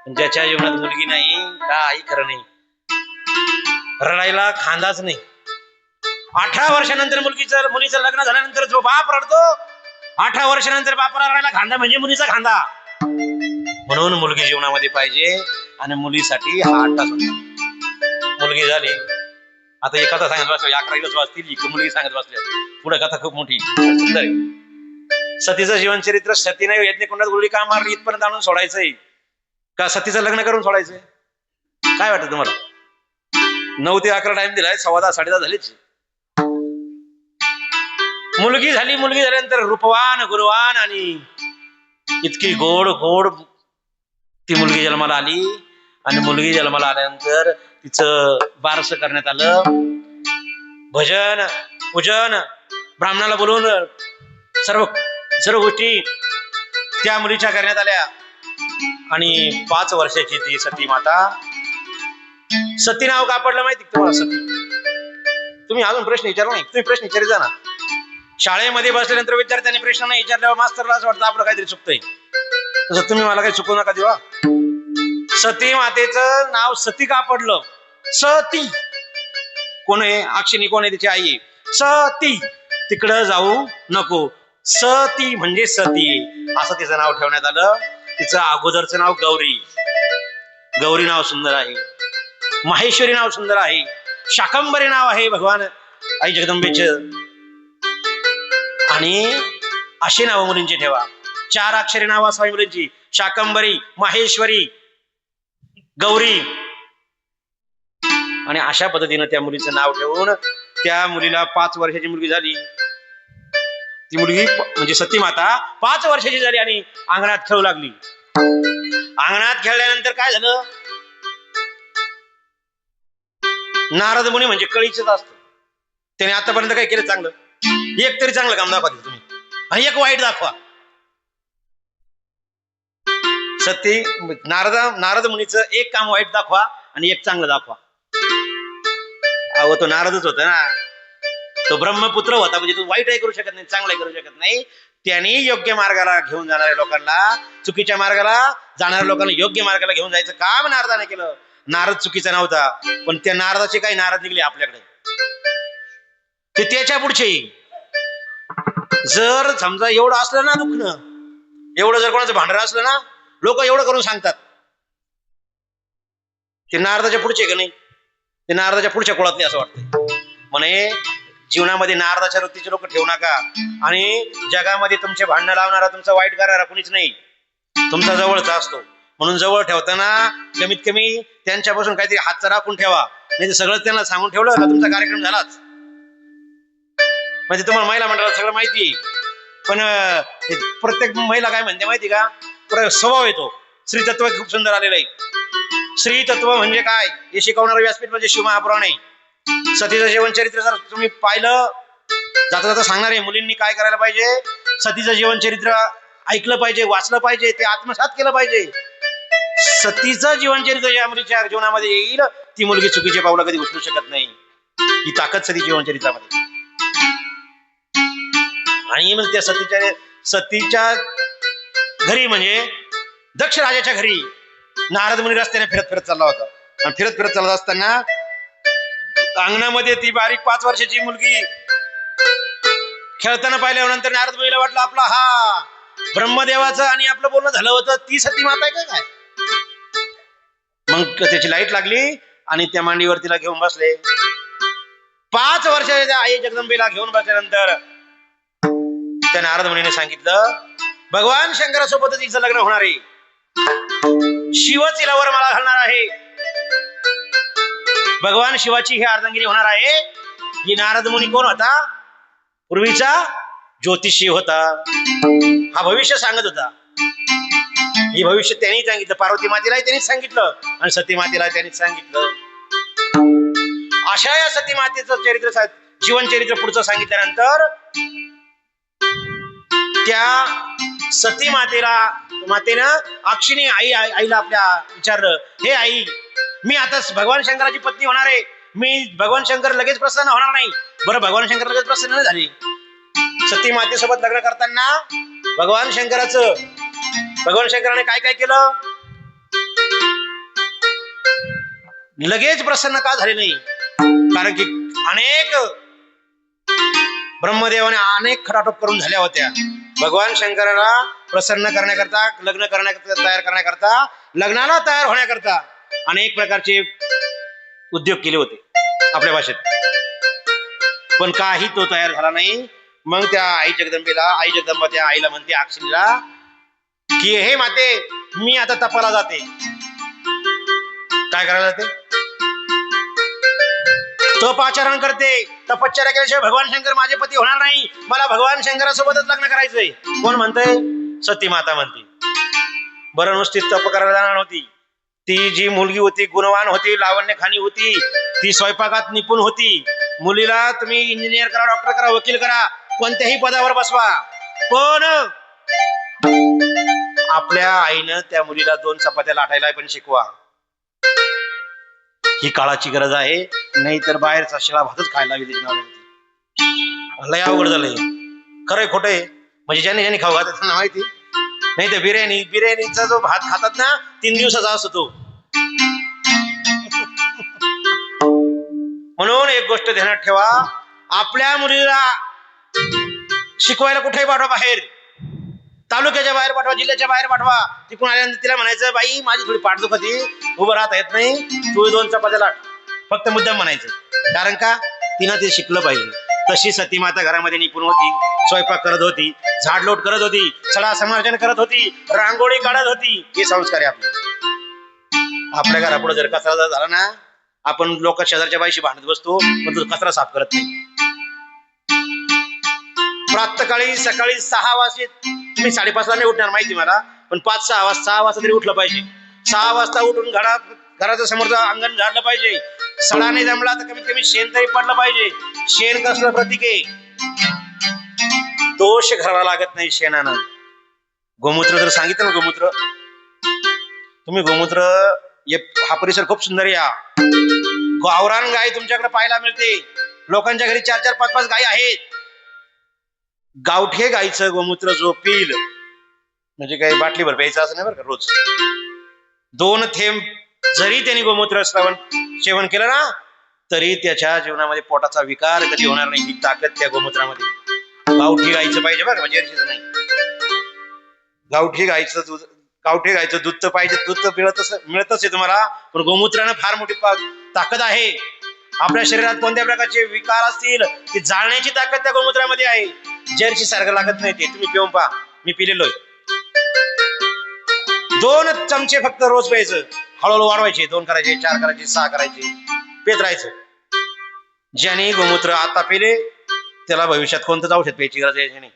ज्याच्या जीवनात मुलगी नाही काही खरं नाही, रडायला खांदाच नाही. 18 वर्षानंतर मुलीचं लग्न झाल्यानंतर जो बाप रडतो, 18 वर्षानंतर बापाला रडायला खांदा म्हणजे मुलीचा खांदा. म्हणून मुलगी जीवनामध्ये पाहिजे. आणि मुलीसाठी हा 8 तास होता. मुलगी झाली, आता एक कथा सांगत बसल्या, 11 दिवस वाचतील, एक मुलगी सांगत बसल्या, पुढे कथा खूप मोठी सुंदर आहे. सतीचं जीवनचरित्र. सतीने यज्ञकुंडात गुळी का मारली इथपर्यंत आणून सोडायचंय का सतीचं लग्न करून सोडायचंय, काय वाटतं तुम्हाला. 9 ते 11 टाइम दिलाय, 10:15 10:30 झालीच. मुलगी झाल्यानंतर रूपवान गुणवान आणि इतकी गोड ती मुलगी जन्माला आली. आणि मुलगी जन्माला आल्यानंतर तिचं बारस करण्यात आलं. भजन पूजन ब्राह्मणाला बोलवून सर्व गोष्टी त्या मुलीच्या करण्यात आल्या. आणि 5 वर्षाची ती सती माता. सती नाव का पडलं माहिती तुम्हाला. सती, तुम्ही अजून प्रश्न विचारला नाही, तुम्ही प्रश्न विचारित जा ना. शाळेमध्ये बसल्यानंतर विद्यार्थ्यांनी प्रश्न नाही विचारल्यावर मास्तरला असं वाटतं आपलं काहीतरी चुकतंय, तसं तुम्ही मला काही चुकवू नका देवा. सती मातेचं नाव सती का पडलं. सती कोण आहे, अक्षिणी कोण आहे, तिची आई आहे. सती, तिकडं जाऊ नको. सती म्हणजे सती असं तिचं नाव ठेवण्यात आलं. तिचं अगोदरचं नाव गौरी नाव सुंदर आहे. माहेश्वरी नाव सुंदर आहे. शाकंभरी नाव आहे भगवान आई जगदंबेचं. आणि अशी नाव मुलींची ठेवा. 4 अक्षरी नाव असावी मुलींची. शाकंभरी, माहेश्वरी, गौरी. आणि अशा पद्धतीनं त्या मुलीचं नाव ठेवून त्या मुलीला 5 वर्षाची मुलगी झाली. ती मुलगी म्हणजे सती माता 5 वर्षाची झाली आणि अंगणात खेळू लागली. अंगणात खेळल्यानंतर काय झालं, नारद मुनी म्हणजे कळीचंच असतं. त्याने आतापर्यंत काय केलं चांगलं, एक तरी चांगलं काम दाखवा तुम्ही आणि एक वाईट दाखवा. सती नारद मुनीचं एक काम वाईट दाखवा आणि एक चांगलं दाखवा. अहो तो नारदच होता ना, तो ब्रह्मपुत्र होता, म्हणजे तो वाईटही करू शकत नाही, चांगलंही करू शकत नाही. त्यांनी योग्य मार्गाला घेऊन जाणाऱ्या लोकांना, चुकीच्या मार्गाला जाणाऱ्या लोकांना योग्य मार्गाला घेऊन जायचं काम नारदाने केलं. नारद चुकीचा नव्हता, पण त्या नारदाचे काही नारद निघले आपल्याकडे, ते त्याच्या पुढचे. जर समजा एवढं असलं ना दुखणं, एवढं जर कोणाचं भांडण असलं ना, लोक एवढं करून सांगतात ते नारदाच्या पुढचे का नाही, ते नारदाच्या पुढच्या कुळातले असं वाटतं. म्हणे जीवनामध्ये नारदाच्या वृत्तीचे लोक ठेवू नका. आणि जगामध्ये तुमचे भांडणं लावणारा, तुमचा वाईट करणारा कुणीच नाही, तुमचा जवळचा असतो. म्हणून जवळ ठेवताना कमीत कमी त्यांच्यापासून काहीतरी हातचा राखून ठेवा, नाही तर सगळं त्यांना सांगून ठेवलं का तुमचा कार्यक्रम झालाच. म्हणजे तुम्हाला महिला मंडळाला सगळं माहिती आहे, पण प्रत्येक महिला काय म्हणते माहिती का, स्वभाव येतो. श्री तत्व खूप सुंदर आलेलं आहे. श्री तत्व म्हणजे काय हे शिकवणारं व्यासपीठ म्हणजे शिव महापुराण आहे. सतीचं जीवन चरित्र जर तुम्ही पाहिलं जाता जाता सांगणार आहे मुलींनी काय करायला पाहिजे. सतीचं जीवनचरित्र ऐकलं पाहिजे, वाचलं पाहिजे, ते आत्मसात केलं पाहिजे. सतीचं जीवनचरित्र ज्या मुलीच्या जीवनामध्ये येईल ती मुलगी चुकीचे पावलं कधी उचलू शकत नाही. ही ताकद सती जीवनचरित्रामध्ये. आणि मग त्या सतीच्या घरी म्हणजे दक्ष राजाच्या घरी नारद मुनी रस्त्याने फिरत फिरत चालला होता. आणि फिरत फिरत चालत असताना अंगणामध्ये ती बारीक 5 वर्षाची मुलगी खेळताना पाहिल्यानंतर नारद मुनीला वाटलं आपला हा ब्रह्मदेवाचं आणि आपलं बोलणं झालं होतं ती सती माता आहे काय. मग त्याची लाईट लागली आणि त्या मांडीवर तिला घेऊन बसले. 5 वर्षाच्या आई जगदंबेला घेऊन बसल्यानंतर त्या नारद मुनीने सांगितलं भगवान शंकरासोबतच तिचं लग्न होणार आहे. शिवच हिला वर मला घालणार आहे. भगवान शिवाची ही अर्धांगिनी होणार आहे. ही नारद मुनी कोण होता? पूर्वीचा ज्योतिषी होता. हा भविष्य सांगत होता. हे भविष्य त्यांनी सांगितलं. पार्वती मातेला त्यांनी सांगितलं आणि सती मातेला त्यांनी सांगितलं. अशा या सती मातेचं चरित्र जीवन चरित्र पुढचं सांगितल्यानंतर त्या सती मातेनं अक्षिणी आईला आपल्या विचारलं हे आई मी आता भगवान शंकराची पत्नी होणार आहे. मी भगवान शंकर लगेच प्रसन्न होणार नाही. बरं भगवान शंकर लगेच प्रसन्न नाही झाले. सती मातेसोबत लग्न करताना भगवान शंकराने काय काय केलं? लगेच प्रसन्न का झाले नाही? कारण की ब्रह्मदेवाने अनेक खटाटोप करून झाल्या होत्या. भगवान शंकराला प्रसन्न करण्याकरता, लग्न करण्याकरता, तयार करण्याकरता, लग्नाला तयार होण्याकरता अनेक प्रकारचे उद्योग केले होते आपल्या भाषेत. पण काही तो तयार झाला नाही. मग त्या आई जगदंबा त्या आईला म्हणते अक्षिणीला की हे माते मी आता तपाला जाते. काय करायला जाते? तपाचरण करते. तपश्चर्या केल्याशिवाय भगवान शंकर माझे पती होणार नाही. मला भगवान शंकरासोबतच लग्न करायचंय. कोण म्हणतंय? सती माता म्हणते. बरं नुसती तप करायला जाणार नव्हती. ती जी मुलगी होती गुणवान होती, लावण्य खाणी होती, ती स्वयंपाकात निपुण होती. मुलीला तुम्ही इंजिनियर करा, डॉक्टर करा, वकील करा, कोणत्याही पदावर बसवा, पण आपल्या आईनं त्या मुलीला 2 चपात्या लाटायला पण शिकवा. ही काळाची गरज आहे. नाही तर बाहेरचा शिळा भातच खायला लय अवघड झालंय. खरंय खोटंय म्हणजे ज्याने खाऊ घालतात त्यांना माहिती. नाही तर बिर्याणीचा जो भात खातात ना 3 दिवसाचा असतो तो. म्हणून एक गोष्ट ध्यानात ठेवा, आपल्या मुलीला शिकवायला कुठेही पाठवा, बाहेर तालुक्याच्या बाहेर पाठवा, जिल्ह्याच्या बाहेर पाठवा. तिकडून आल्यानंतर तिला म्हणायचं बाई माझी थोडी पाठ दुखती, उभं राहता येत नाही, तू 2 चपात्या लाट. फक्त मुद्दाम म्हणायचं. कारण का? तिनं ते शिकलं पाहिजे. तशी सती माता घरामध्ये निपुण होती. स्वयंपाक करत होती, झाडलोट करत होती, सडा समार्जन करत होती, रांगोळी काढत होती. हे संस्कार आहे आपले. आपल्या घरापुढे जर कचरा झाला ना, आपण लोक शेजारच्या बाईशी भांडत बसतो, पण तो कचरा साफ करत नाही. प्रातःकाळी सकाळी 6 वाजता तुम्ही 5:30 ला नाही उठणार माहिती मला, पण 5-6 वाजता तरी उठलं पाहिजे. 6 वाजता उठून घराच्या समोरचं अंगण झाडलं पाहिजे. सडा नाही जमला तर कमीत कमी शेण तरी पडलं पाहिजे. शेण कसलं प्रतीक आहे? दोष घराला लागत नाही शेणानं. गोमूत्र जर सांगितलं ना, गोमूत्र तुम्ही गोमूत्र हा परिसर खूप सुंदर आहे. गावरान गाय तुमच्याकडे पाहायला मिळते. लोकांच्या घरी 4-4, 5-5 गायी आहेत. गावठी गायीचं गोमूत्र जो पिल म्हणजे काही बाटलीभर प्यायचं असं नाही बरं का. रोज 2 थेंब जरी त्यांनी गोमूत्र सेवन केलं ना, तरी त्याच्या जीवनामध्ये पोटाचा विकार कधी होणार नाही. ही ताकद त्या गोमूत्रामध्ये. गावठी गायीचं पाहिजे बरं, म्हणजे नाही. गावठी गायीचं दूध तर पाहिजे. दूध तर मिळतच आहे तुम्हाला, पण गोमूत्रानं फार मोठी ताकद आहे. आपल्या शरीरात कोणत्या प्रकारचे विकार असतील ती जाळण्याची ताकद त्या गोमूत्रामध्ये आहे. जर्सी सारखं लागत नाही ते. तुम्ही पिऊन पहा, मी पिलेलोय. 2 चमचे फक्त रोज प्यायचं. हळूहळू वाढवायचे. 2 करायचे, 4 करायचे, 6 करायचे, पेत राहायचं. ज्याने गोमूत्र आता पिले त्याला भविष्यात कोणतंच औषध प्यायची गरज आहे नाही.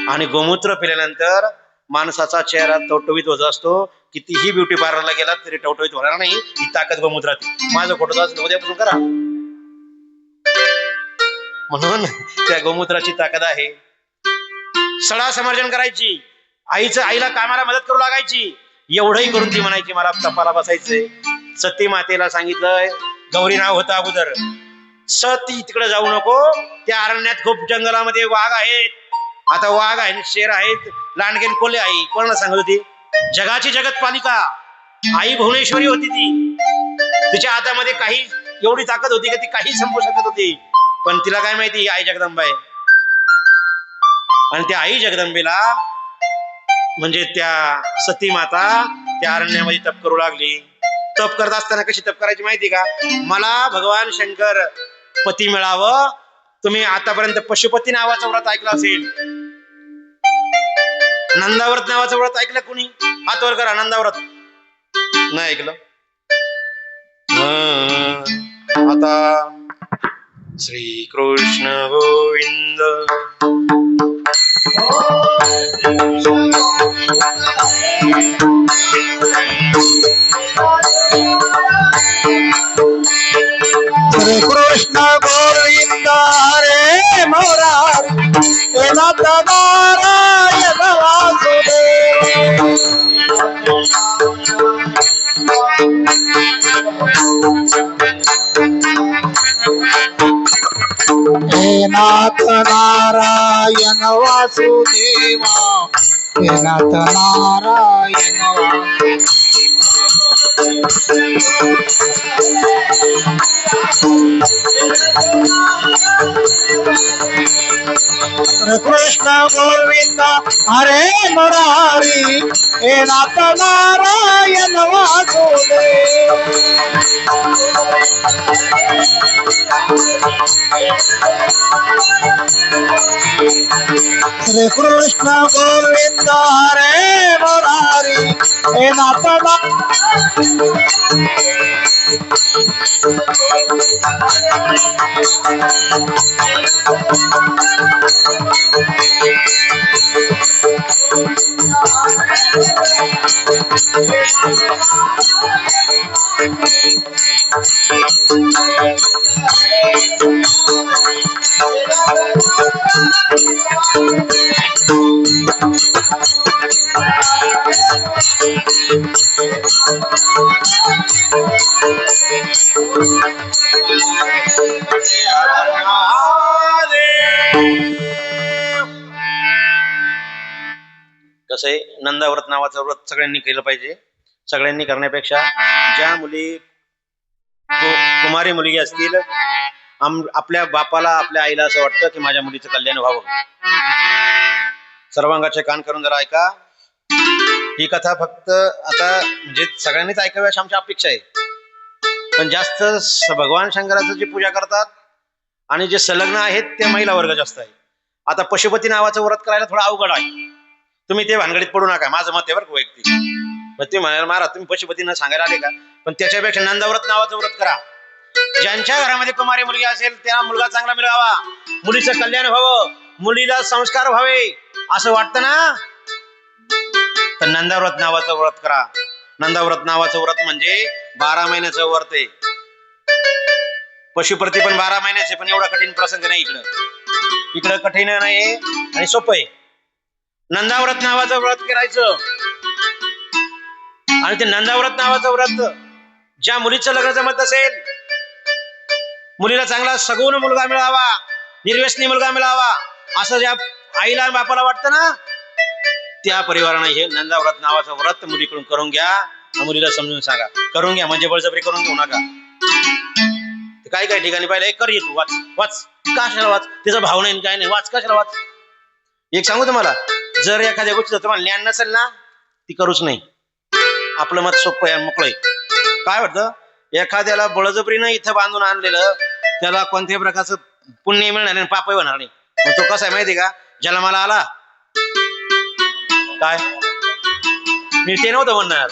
आणि गोमूत्र पिल्यानंतर माणसाचा चेहरा टवटवीत होत असतो. कितीही ब्युटी पार्लरला गेला तरी टवटवीत होणार नाही. ही ताकद गोमूत्रात. माझं खोटं असेल उद्यापासून करा. म्हणून त्या गोमूत्राची ताकद आहे. सडा समर्जन करायची, आईला कामाला मदत करू लागायची. एवढंही करून ती म्हणायची मला तपाला बसायचंय. सती मातेला सांगितलंय, गौरी नाव होतं अगोदर, सती तिकडे जाऊ नको, त्या अरण्यात खूप जंगलामध्ये वाघ आहेत. आता वाघ आहेत, शेर आहेत, लांडगेन कोल्हे. आई कोणाला सांगत होती? जगाची जगत पालिका आई भुवनेश्वरी होती ती. तिच्या हातामध्ये काही एवढी ताकद होती की ती काही संपू शकत होती. पण तिला काय माहिती ही आई जगदंबा आहे. आणि त्या आई जगदंबेला म्हणजे त्या सती माता त्या अरण्यामध्ये तप करू लागली. तप करत असताना कशी तप करायची माहिती का? मला भगवान शंकर पती मिळावं. तुम्ही आतापर्यंत पशुपती नावाचं व्रत ऐकलं असेल, नंदाव्रत नावाचं व्रत ऐकलं कुणी? हात वर करा. नंदाव्रत नाही ऐकलं? आता श्री कृष्ण गोविंद श्री कृष्ण गोविंद हरे मुरारी हे नाथ नारायण वासुदेव. हे नाथ नारायण वासुदेवा, हे नाथ नारायण श्री कृष्ण गोविंद हरे मुरारी हे नाथ नारायण वासुदेव. श्री कृष्ण गोविंद हरे मुरारी हे नाथ कसं आहे, नंदाव्रत नावाचं व्रत सगळ्यांनी केलं पाहिजे. सगळ्यांनी करण्यापेक्षा ज्या मुली कुमारी मुलगी असतील, आपल्या बापाला आपल्या आईला असं वाटतं की माझ्या मुलीचं कल्याण व्हावं, सर्वांगाचे कान करून जरा ऐका. ही कथा फक्त आता म्हणजे सगळ्यांनीच ऐकावी अशी आमची अपेक्षा आहे. पण जास्त भगवान शंकराचं जी पूजा करतात आणि जे संलग्न आहेत ते महिला वर्ग जास्त आहे. आता पशुपती नावाचं व्रत करायला थोडं अवघड आहे. तुम्ही ते भानगडीत पडू नका, माझं मत आहे बरं वैयक्तिक. मग तुम्ही म्हणाल महाराज तुम्ही पशुपतींना सांगायला आले का? पण त्याच्यापेक्षा नंदाव्रत नावाचं व्रत करा. ज्यांच्या घरामध्ये कुमारी मुलगी असेल त्याला मुलगा चांगला मिळावा, मुलीचं कल्याण व्हावं, मुलीला संस्कार व्हावे असं वाटतं ना, तर नंदाव्रत नावाचं व्रत करा. नंदाव्रत नावाचं व्रत म्हणजे 12 महिन्याचं व्रत आहे. पशुपती पण 12 महिन्याचे, पण एवढा कठीण प्रसंग नाही इकडं कठीण नाही आणि सोपं आहे. नंदाव्रत नावाचं व्रत करायचं. आणि ते नंदाव्रत नावाचं व्रत ज्या मुलीचं लग्न जमत असेल, मुलीला चांगला सगुण मुलगा मिळावा, निर्व्यसनी मुलगा मिळावा असं ज्या आईला आणि बापाला वाटतं ना, त्या परिवाराने हे नंदाव्रत नावाचं व्रत मुलीकडून करून घ्या. मुलीला समजून सांगा, करून घ्या म्हणजे बळजबरी करून घेऊ नका. काही काही ठिकाणी पाहिलं, कर येतो वाच वाच, कशाला वाच, त्याचा भाव नाही काय नाही, वाच कशाला वाच. एक सांगू तुम्हाला, जर एखाद्या गोष्टीचं तुम्हाला ज्ञान नसेल ना, ती करूच नाही. आपलं मत सोपं आहे, मोकळं आहे. काय वाटतं, एखाद्याला बळजबरीनं इथं बांधून आणलेलं त्याला कोणत्याही प्रकारचं पुण्य मिळणार नाही, पापही होणार नाही. मग तो कसा आहे माहिती का, ज्याला मला आला काय मी ते नव्हतं म्हणणार.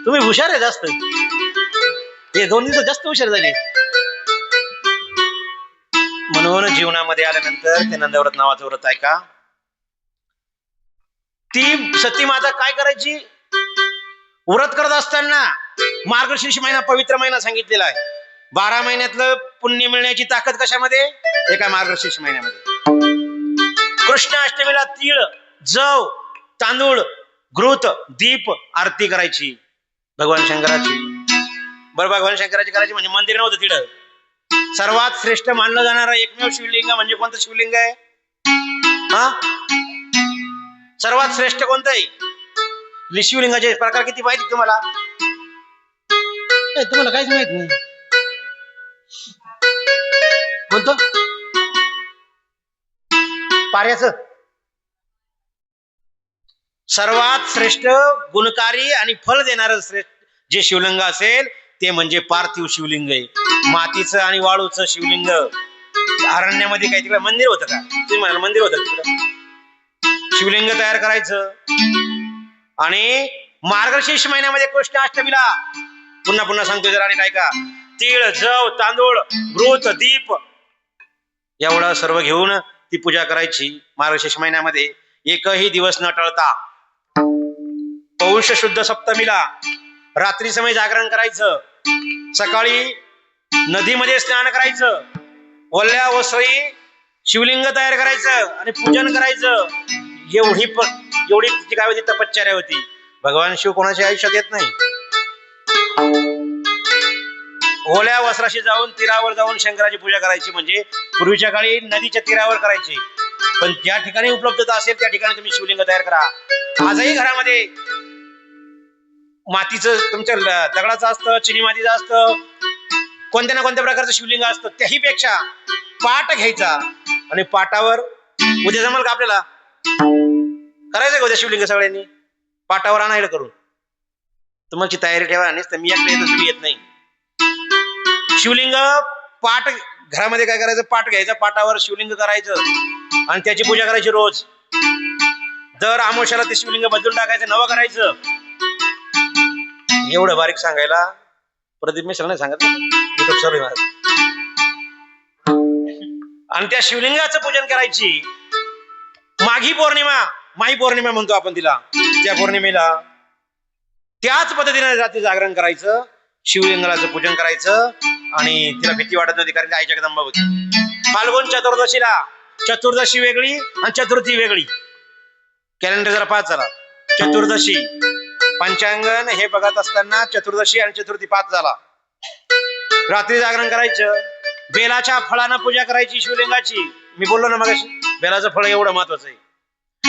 तुम्ही हुशार आहे जास्त, हे 2 दिवस जास्त हुशार झाले. म्हणून जीवनामध्ये आल्यानंतर ते नंदाव्रत नावाचं व्रत ऐका. ती सती माता काय करायची, व्रत करत असताना मार्गशीर्ष महिना पवित्र महिना सांगितलेला आहे. 12 महिन्यातलं पुण्य मिळण्याची ताकद कशामध्ये? एका मार्गशीर्ष महिन्यामध्ये. कृष्ण अष्टमीला तीळ, जव, तांदूळ, घृत, दीप आरती करायची भगवान शंकराची. बरं, भगवान शंकराची करायची म्हणजे मंदिर नव्हतं तिथं. सर्वात श्रेष्ठ मानलं जाणारं एकमेव शिवलिंग म्हणजे कोणतं शिवलिंग आहे? हा, सर्वात श्रेष्ठ कोणतं आहे? शिवलिंगाचे प्रकार किती माहिती तुम्हाला? तुम्हाला काहीच माहित नाही. कोणतं? पाऱ्याचं. सर्वात श्रेष्ठ गुणकारी आणि फल देणारं श्रेष्ठ जे शिवलिंग असेल ते म्हणजे पार्थिव शिवलिंग आहे. मातीचं आणि वाळूचं शिवलिंग. अरण्यामध्ये काही तिकडे मंदिर होतं का? तुम्ही म्हणाल मंदिर होतं तिकडे. शिवलिंग तयार करायचं आणि मार्गशीर्ष महिन्यामध्ये कृष्ण अष्टमीला पुन्हा पुन्हा सांगतो जरा आणि ऐका. तीळ, जव, तांदूळ, घृत, दीप एवढं सर्व घेऊन ती पूजा करायची मार्गशीर्ष महिन्यामध्ये एकही दिवस न टळता. पौष शुद्ध सप्तमीला रात्री समय जागरण करायचं. सकाळी नदीमध्ये स्नान करायचं. ओल्या वस्त्री शिवलिंग तयार करायचं आणि पूजन करायचं. एवढी तिची काय होती? तपश्चर्या होती. भगवान शिव कोणाच्या आयुष्यात येत नाही. ओल्या वस्त्राशी जाऊन तीरावर जाऊन शंकराची पूजा करायची. म्हणजे पूर्वीच्या काळी नदीच्या तीरावर करायची. पण ज्या ठिकाणी उपलब्धता असेल त्या ठिकाणी तुम्ही शिवलिंग तयार करा. आजही घरामध्ये मातीचं तुमच्या दगडाचं असतं, चिनी मातीचं असतं, कोणत्या ना कोणत्या प्रकारचं शिवलिंग असतं. त्याही पेक्षा पाट घ्यायचा आणि पाटावर उद्या जमल का आपल्याला? करायचं का उद्या शिवलिंग सगळ्यांनी? पाटावर आणायला करून तुमची तयारी ठेवा. नुसतं मी एकटा येतो, तुम्ही येत नाही. शिवलिंग पाट घरामध्ये काय करायचं? पाट घ्यायचं, पाटावर शिवलिंग करायचं आणि त्याची पूजा करायची रोज. दर आमोशाला ते शिवलिंग बदलून टाकायचं, नवं करायचं. एवढं बारीक सांगायला प्रदीप मी सगळं सांगत युट्यूब सर्व महाराज. आणि त्या शिवलिंगाचं पूजन करायची. माघी पौर्णिमा म्हणतो आपण तिला. त्या पौर्णिमेला त्याच पद्धतीने रात्री जागरण करायचं, शिवलिंगाचं पूजन करायचं आणि तिला भीती वाटत नव्हती कारण आई जगदंबा होती. फाल्गुन चतुर्दशीला चतुर्दशी वेगळी आणि चतुर्थी वेगळी. कॅलेंडर जरा पाच झाला. चतुर्दशी पंचांगण हे बघत असताना चतुर्दशी आणि चतुर्थी पाच झाला. रात्री जागरण करायचं. बेलाच्या फळानं पूजा करायची शिवलिंगाची. मी बोललो ना मगाशी बेलाचं फळ एवढं महत्वाचं आहे.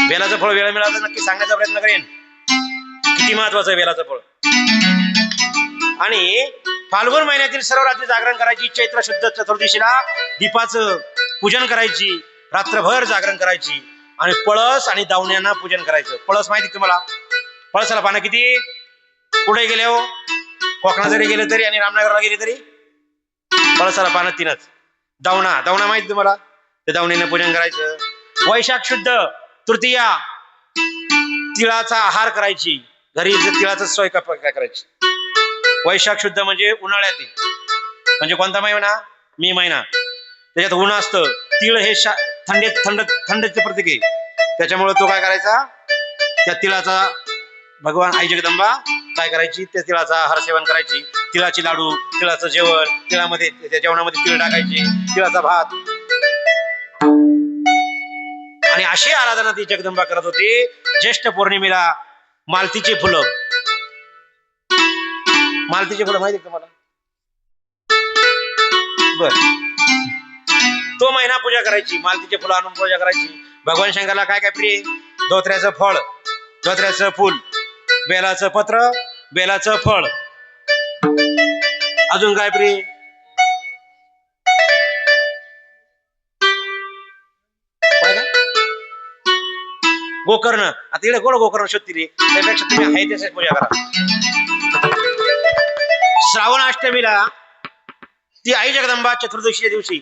बेलाचं फळ वेळ मिळाला तर नक्की सांगायचा प्रयत्न करेन किती महत्वाचं आहे बेलाचं फळ. आणि फाल्गुन महिन्यातील सर्व रात्री जागरण करायची. चैत्र शुद्ध चतुर्दशीला दीपाचं पूजन करायची. रात्रभर जागरण करायची आणि पळस आणि दावण्यांना पूजन करायचं. पळस माहिती तुम्हाला? पळसाला पानं किती? कुठे गेले हो? कोकणा जरी गेले तरी आणि रामनगरला गेले तरी पळसाला पानं 3च. दावणा माहिती तुम्हाला? ते दावणीने पूजन करायचं. वैशाख शुद्ध तृतीया तिळाचा आहार करायची. घरी तिळाचा स्वयंपाक करायची. वैशाख शुद्ध म्हणजे उन्हाळ्यात. म्हणजे कोणता महिना? मे महिना. त्याच्यात ऊन असतं. तिळ हे थंडीचे प्रतीक आहे. त्याच्यामुळे तो काय करायचा? त्या तिळाचा भगवान आई जगदंबा काय करायची? त्या तिळाचा आहार सेवन करायची. तिळाची लाडू, तिळाचं जेवण, तिळामध्ये त्या जेवणामध्ये तिळ टाकायची, तिळाचा भात. आणि अशी आराधना ती जगदंबा करत होती. ज्येष्ठ पौर्णिमेला मालतीची फुलं माहिती तुम्हाला? बर, तो महिना पूजा करायची. मालतीचे फुलं आणून पूजा करायची. भगवान शंकरला काय काय प्रिय? धोत्र्याचं फळ, धोत्र्याचं फुल, बेलाचं पत्र, बेलाचं फळ. अजून काय प्रिय? गोकर्ण. आता इकडे कोण गोकर्ण शोधती रे? त्यापेक्षा तुम्ही आहे त्याची पूजा करा. श्रावण अष्टमीला ती आई जगदंबा चतुर्दशीच्या दिवशी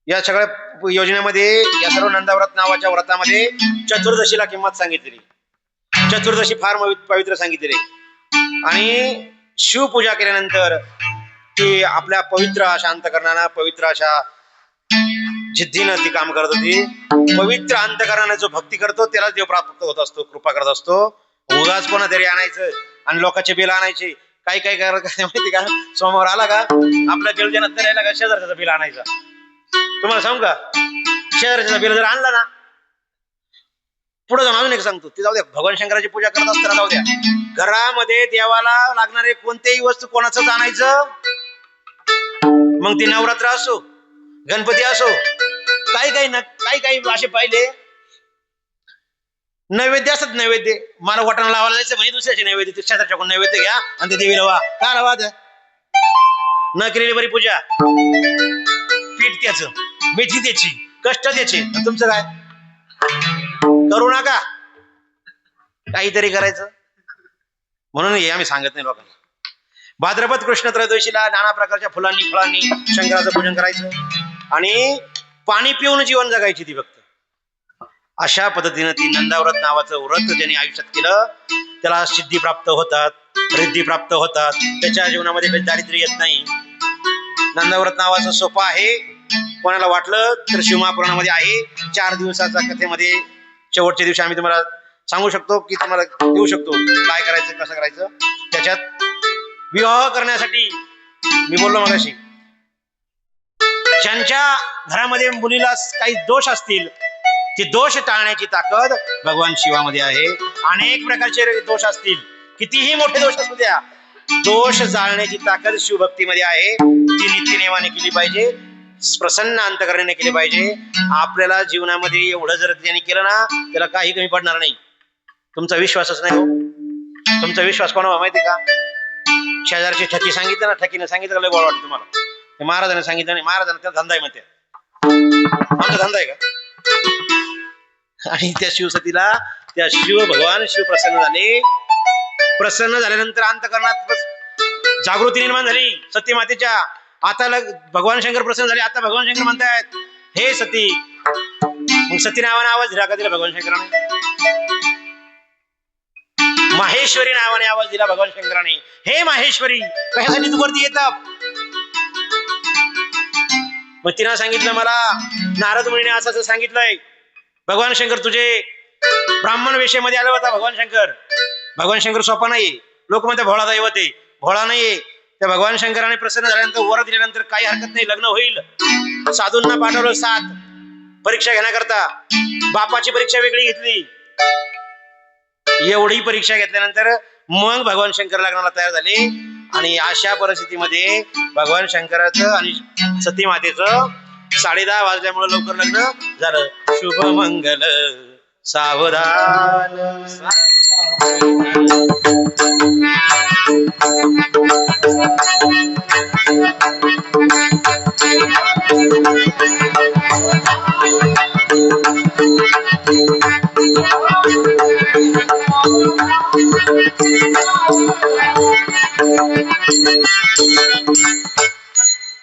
या सगळ्या योजनेमध्ये या सर्व नंदाव्रत नावाच्या व्रतामध्ये चतुर्दशीला किंमत सांगितलेली. चतुर्दशी फार पवित्र सांगितलेली. आणि शिवपूजा केल्यानंतर ती आपल्या पवित्र अशा अंतकरणानं, पवित्र अशा जिद्दीनं ती काम करत होती. पवित्र अंतकरणानं जो भक्ती करतो त्याला देव प्राप्त होत असतो, कृपा करत असतो. उगाच कोणा तरी आणायचं आणि लोकांचे बिल आणायचे, काही काही काय माहिती का, सोमवार आला का आपल्या बिल नंतर यायला का शेजारचा बिल आणायचा. तुम्हाला सांगू का, शेजारचा बिल जर आणला ना, पुढे जाऊन अजून एक सांगतो, ते जाऊ द्या, भगवान शंकराची पूजा करत असताना जाऊ द्या, घरामध्ये देवाला लागणारे कोणतेही वस्तू कोणाचंच आणायचं. मग ते नवरात्र असो, गणपती असो, काही काही असे पाहिले नैवेद्य असतात. नैवेद्य मला वाटण लावायला जायचं म्हणजे दुसऱ्याचे नैवेद्य, शेजारच्या कोण नैवेद्य घ्या आणि ते देवीला वा का लावा, न केलेली बरी पूजा, पीठ त्याचं, मेथी त्याची, कष्ट त्याचे, तुमचं काय करू नका, काहीतरी करायचं. म्हणून हे आम्ही सांगत नाही लोकांना. भाद्रपद कृष्ण त्रयोदशीला नाना प्रकारच्या फुलांनी फळांनी शंकराचं पूजन करायचं आणि पाणी पिऊन जीवन जगायची ती भक्त. अशा पद्धतीनं ती नंदाव्रत नावाचं व्रत ज्यांनी आयुष्यात केलं त्याला सिद्धी प्राप्त होतात, रिद्धी प्राप्त होतात, त्याच्या जीवनामध्ये काही दारिद्र्य येत नाही. नंदाव्रत नावाचं सोपं आहे, कोणाला वाटलं तर शिवमहापुराणामध्ये आहे. 4 दिवसाच्या कथेमध्ये शेवटच्या दिवशी आम्ही तुम्हाला सांगू शकतो की तुम्हाला देऊ शकतो काय करायचं कसं करायचं. त्याच्यात विवाह करण्यासाठी मी बोललो मगाशी, ज्यांच्या घरामध्ये मुलीला काही दोष असतील ते दोष टाळण्याची ताकद भगवान शिवामध्ये आहे. अनेक प्रकारचे दोष असतील, कितीही मोठे दोष असू द्या, दोष जाळण्याची ताकद शिवभक्तीमध्ये आहे. ती नित्यनेमाने केली पाहिजे, प्रसन्न अंतकरणाने केली पाहिजे. आपल्याला जीवनामध्ये एवढं जर त्यांनी केलं ना, त्याला काही कमी पडणार नाही. तुमचा विश्वासच नाही हो. तुमचा विश्वास कोणावर माहिती का, शेजारची ठकी सांगितलं ना, ठकीने सांगितलं लय गोड वाटतं तुम्हाला, महाराजांनी सांगितलं नाही, महाराजांना त्याला धंदा आहे म्हणते, आमचा धंदा आहे का. आणि त्या शिवसतीला त्या शिव भगवान शिव प्रसन्न झाले. प्रसन्न झाल्यानंतर अंतकरणात जागृती निर्माण झाली सती मातेच्या. आता भगवान शंकर प्रसन्न झाले, आता भगवान शंकर म्हणतायत हे सती. मग सती नावाने आवाज दिला का दिला भगवान शंकराने, माहेश्वरी नावाने आवाज दिला भगवान शंकराने, हे माहेश्वरी कशासाठी तू वरती येत. मग तिनं सांगितलं मला नारद मुनीने असं सांगितलंय, भगवान शंकर तुझे ब्राह्मण वेशेमध्ये आला होता. भगवान शंकर सोपा नाही, लोक म्हणते भोळा दैवत आहे, भोळा नाहीये. त्या भगवान शंकराने प्रसन्न झाल्यानंतर वर दिल्यानंतर काही हरकत नाही, लग्न होईल. साधूंना पाठवलं 7 परीक्षा घेण्याकरता, बापाची परीक्षा वेगळी घेतली. एवढी परीक्षा घेतल्यानंतर मग भगवान शंकर लग्नाला तयार झाले. आणि अशा परिस्थितीमध्ये भगवान शंकराचं आणि सती मातेचं 10:30 वाजल्यामुळे लवकर लग्न झालं. शुभ मंगल सावधान.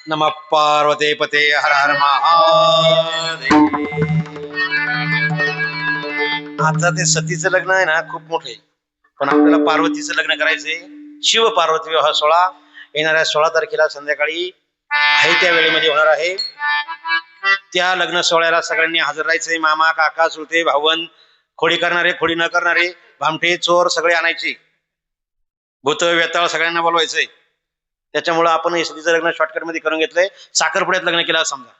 नमः पार्वते पते हर हर महादेव. आता ते सतीचं लग्न आहे ना खूप मोठे, पण आपल्याला पार्वतीचं लग्न करायचंय. शिव पार्वती विवाह सोहळा येणाऱ्या 16 तारखेला संध्याकाळी आहे त्या वेळेमध्ये होणार आहे. त्या लग्न सोहळ्याला सगळ्यांनी हजर राहायचंय. मामा काका चुलते भावंड, खोडी करणारे खोडी न करणारे, भामटे चोर सगळे आणायचे. भूत वेताळ सगळ्यांना बोलवायचंय. त्याच्यामुळे आपण हे सतीचं लग्न शॉर्टकट मध्ये करून घेतलंय. साखरपुड्यात लग्न केलं समजा.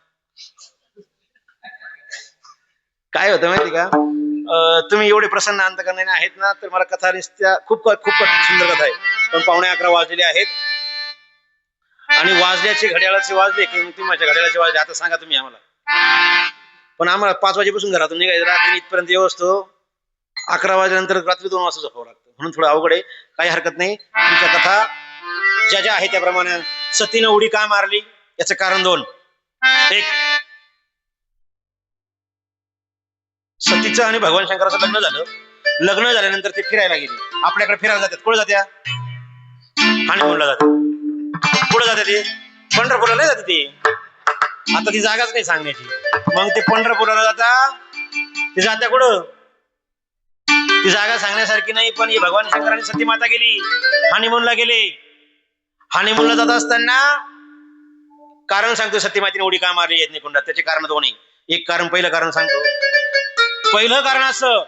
काय होतं माहिती का, तुम्ही एवढे प्रसन्न अंतकरणाने आहेत ना, तर मला कथा निसत्या खूप सुंदर कथा आहे. पण 11:15 वाजलेले आहेत आणि वाजल्याचे घड्याळाचे वाजले की तुम्ही माझ्या घड्याळाचे वाजले. आता सांगा तुम्ही आम्हाला, पण आम्हाला 5 वाजेपासून घरातून निघायचं, रात्री इथपर्यंत येऊ असतो 11 वाजल्यानंतर रात्री 2 वाजता झोपावं लागतं. म्हणून थोडं अवघड आहे, काही हरकत नाही. तुमच्या कथा ज्या ज्या आहे त्याप्रमाणे. सतीनं उडी का मारली याचं कारण 2. एक, सतीचं आणि भगवान शंकराचं लग्न झालं. लग्न झाल्यानंतर ते फिरायला गेले. आपल्याकडे फिरायला जातात, कुठे जात्या, हनीमूनला जातात. कुठे जाते ते, पंढरपूरला नाही जाते ते. आता ती जागाच नाही सांगण्याची. मग ते पंढरपूरला ते जात्या कुठं, ती जागा सांगण्यासारखी नाही. पण ही भगवान शंकराने सती माता गेली, हनीमूनला गेले. हनीमूनला जात असताना कारण सांगतो, सती मातेने उडी का मारली यज्ञकुंडात, त्याचे कारण 2 आहे. एक कारण, पहिलं कारण सांगतो. पहिलं कारण असं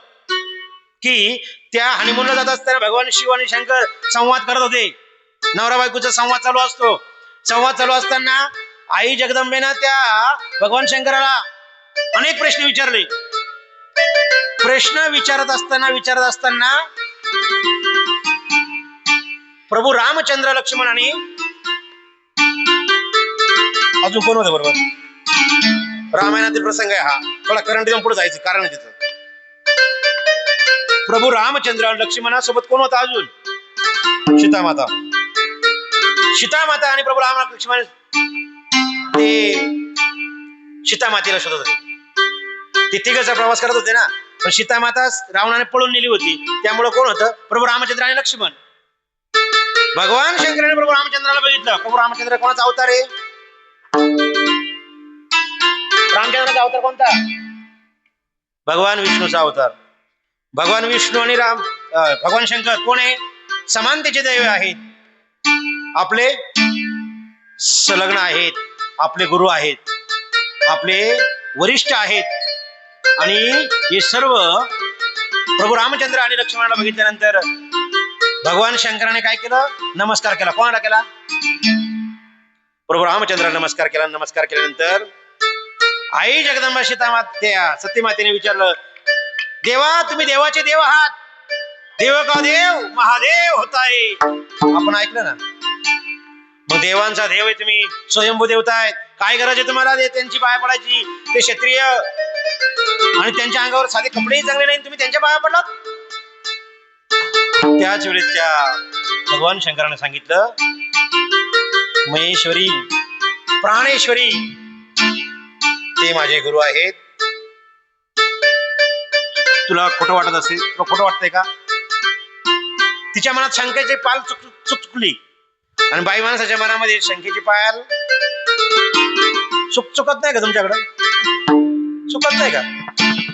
की त्या हनीमूनला जात असताना भगवान शिव आणि शंकर संवाद करत होते. नवरा बायकोचा संवाद चालू असतो. संवाद चालू असताना आई जगदंबेनं त्या भगवान शंकराला अनेक प्रश्न विचारले. प्रश्न विचारत असताना प्रभू रामचंद्र लक्ष्मण आणि अजून कोण होतं बरोबर, रामायणातील प्रसंग आहे हा. थोडा करंट देऊन पुढे जायचं कारण आहे तिथं. प्रभू रामचंद्र लक्ष्मणासोबत कोण होता अजून, सीतामाता. सीतामाता आणि प्रभू राम लक्ष्मण ते सीतामातेला शोधत होते. ते तिघांचा प्रवास करत होते ना. पण सीतामाता रावणाने पळून नेली होती. त्यामुळे कोण होतं, प्रभू रामचंद्र आणि लक्ष्मण. भगवान शंकराने प्रभू रामचंद्राला बघितलं. प्रभू रामचंद्र कोणाचा अवतार आहे, रामचंद्राचा अवतार कोणता, भगवान विष्णूचा अवतार. भगवान विष्णू आणि भगवान शंकर कोण आहे, समानतेचे दैव आहेत, आपले संलग्न आहेत, आपले गुरु आहेत, आपले वरिष्ठ आहेत. आणि हे सर्व प्रभू रामचंद्र आणि लक्ष्मणाला बघितल्यानंतर भगवान शंकराने काय केलं, नमस्कार केला. कोणाला केला, प्रभू रामचंद्राला नमस्कार केला. नमस्कार केल्यानंतर आई जगदंबा सीतामात्या सत्यमातेने विचारलं, देवा तुम्ही देवाचे देव आहात, देव का देव महादेव होताय. आपण ऐकलं ना. मग देवांचा देव आहे तुम्ही, स्वयंभू देवता आहेत. काय गरज आहे तुम्हाला त्यांची पाया पडायची, ते क्षत्रिय आणि त्यांच्या अंगावर साधे कपडेही चांगले नाही, तुम्ही त्यांच्या पाया पडलात. त्याच वेळेस त्या भगवान शंकराने सांगितलं, महेश्वरी प्राणेश्वरी ते माझे गुरु आहेत. तुला खोटं वाटत असेल, तुला खोटं वाटतंय का. तिच्या मनात शंकेची पाल चुकली आणि बाई माणसाच्या मनामध्ये शंकेची पायल चुकत नाही का, तुमच्याकडं चुकत नाही का.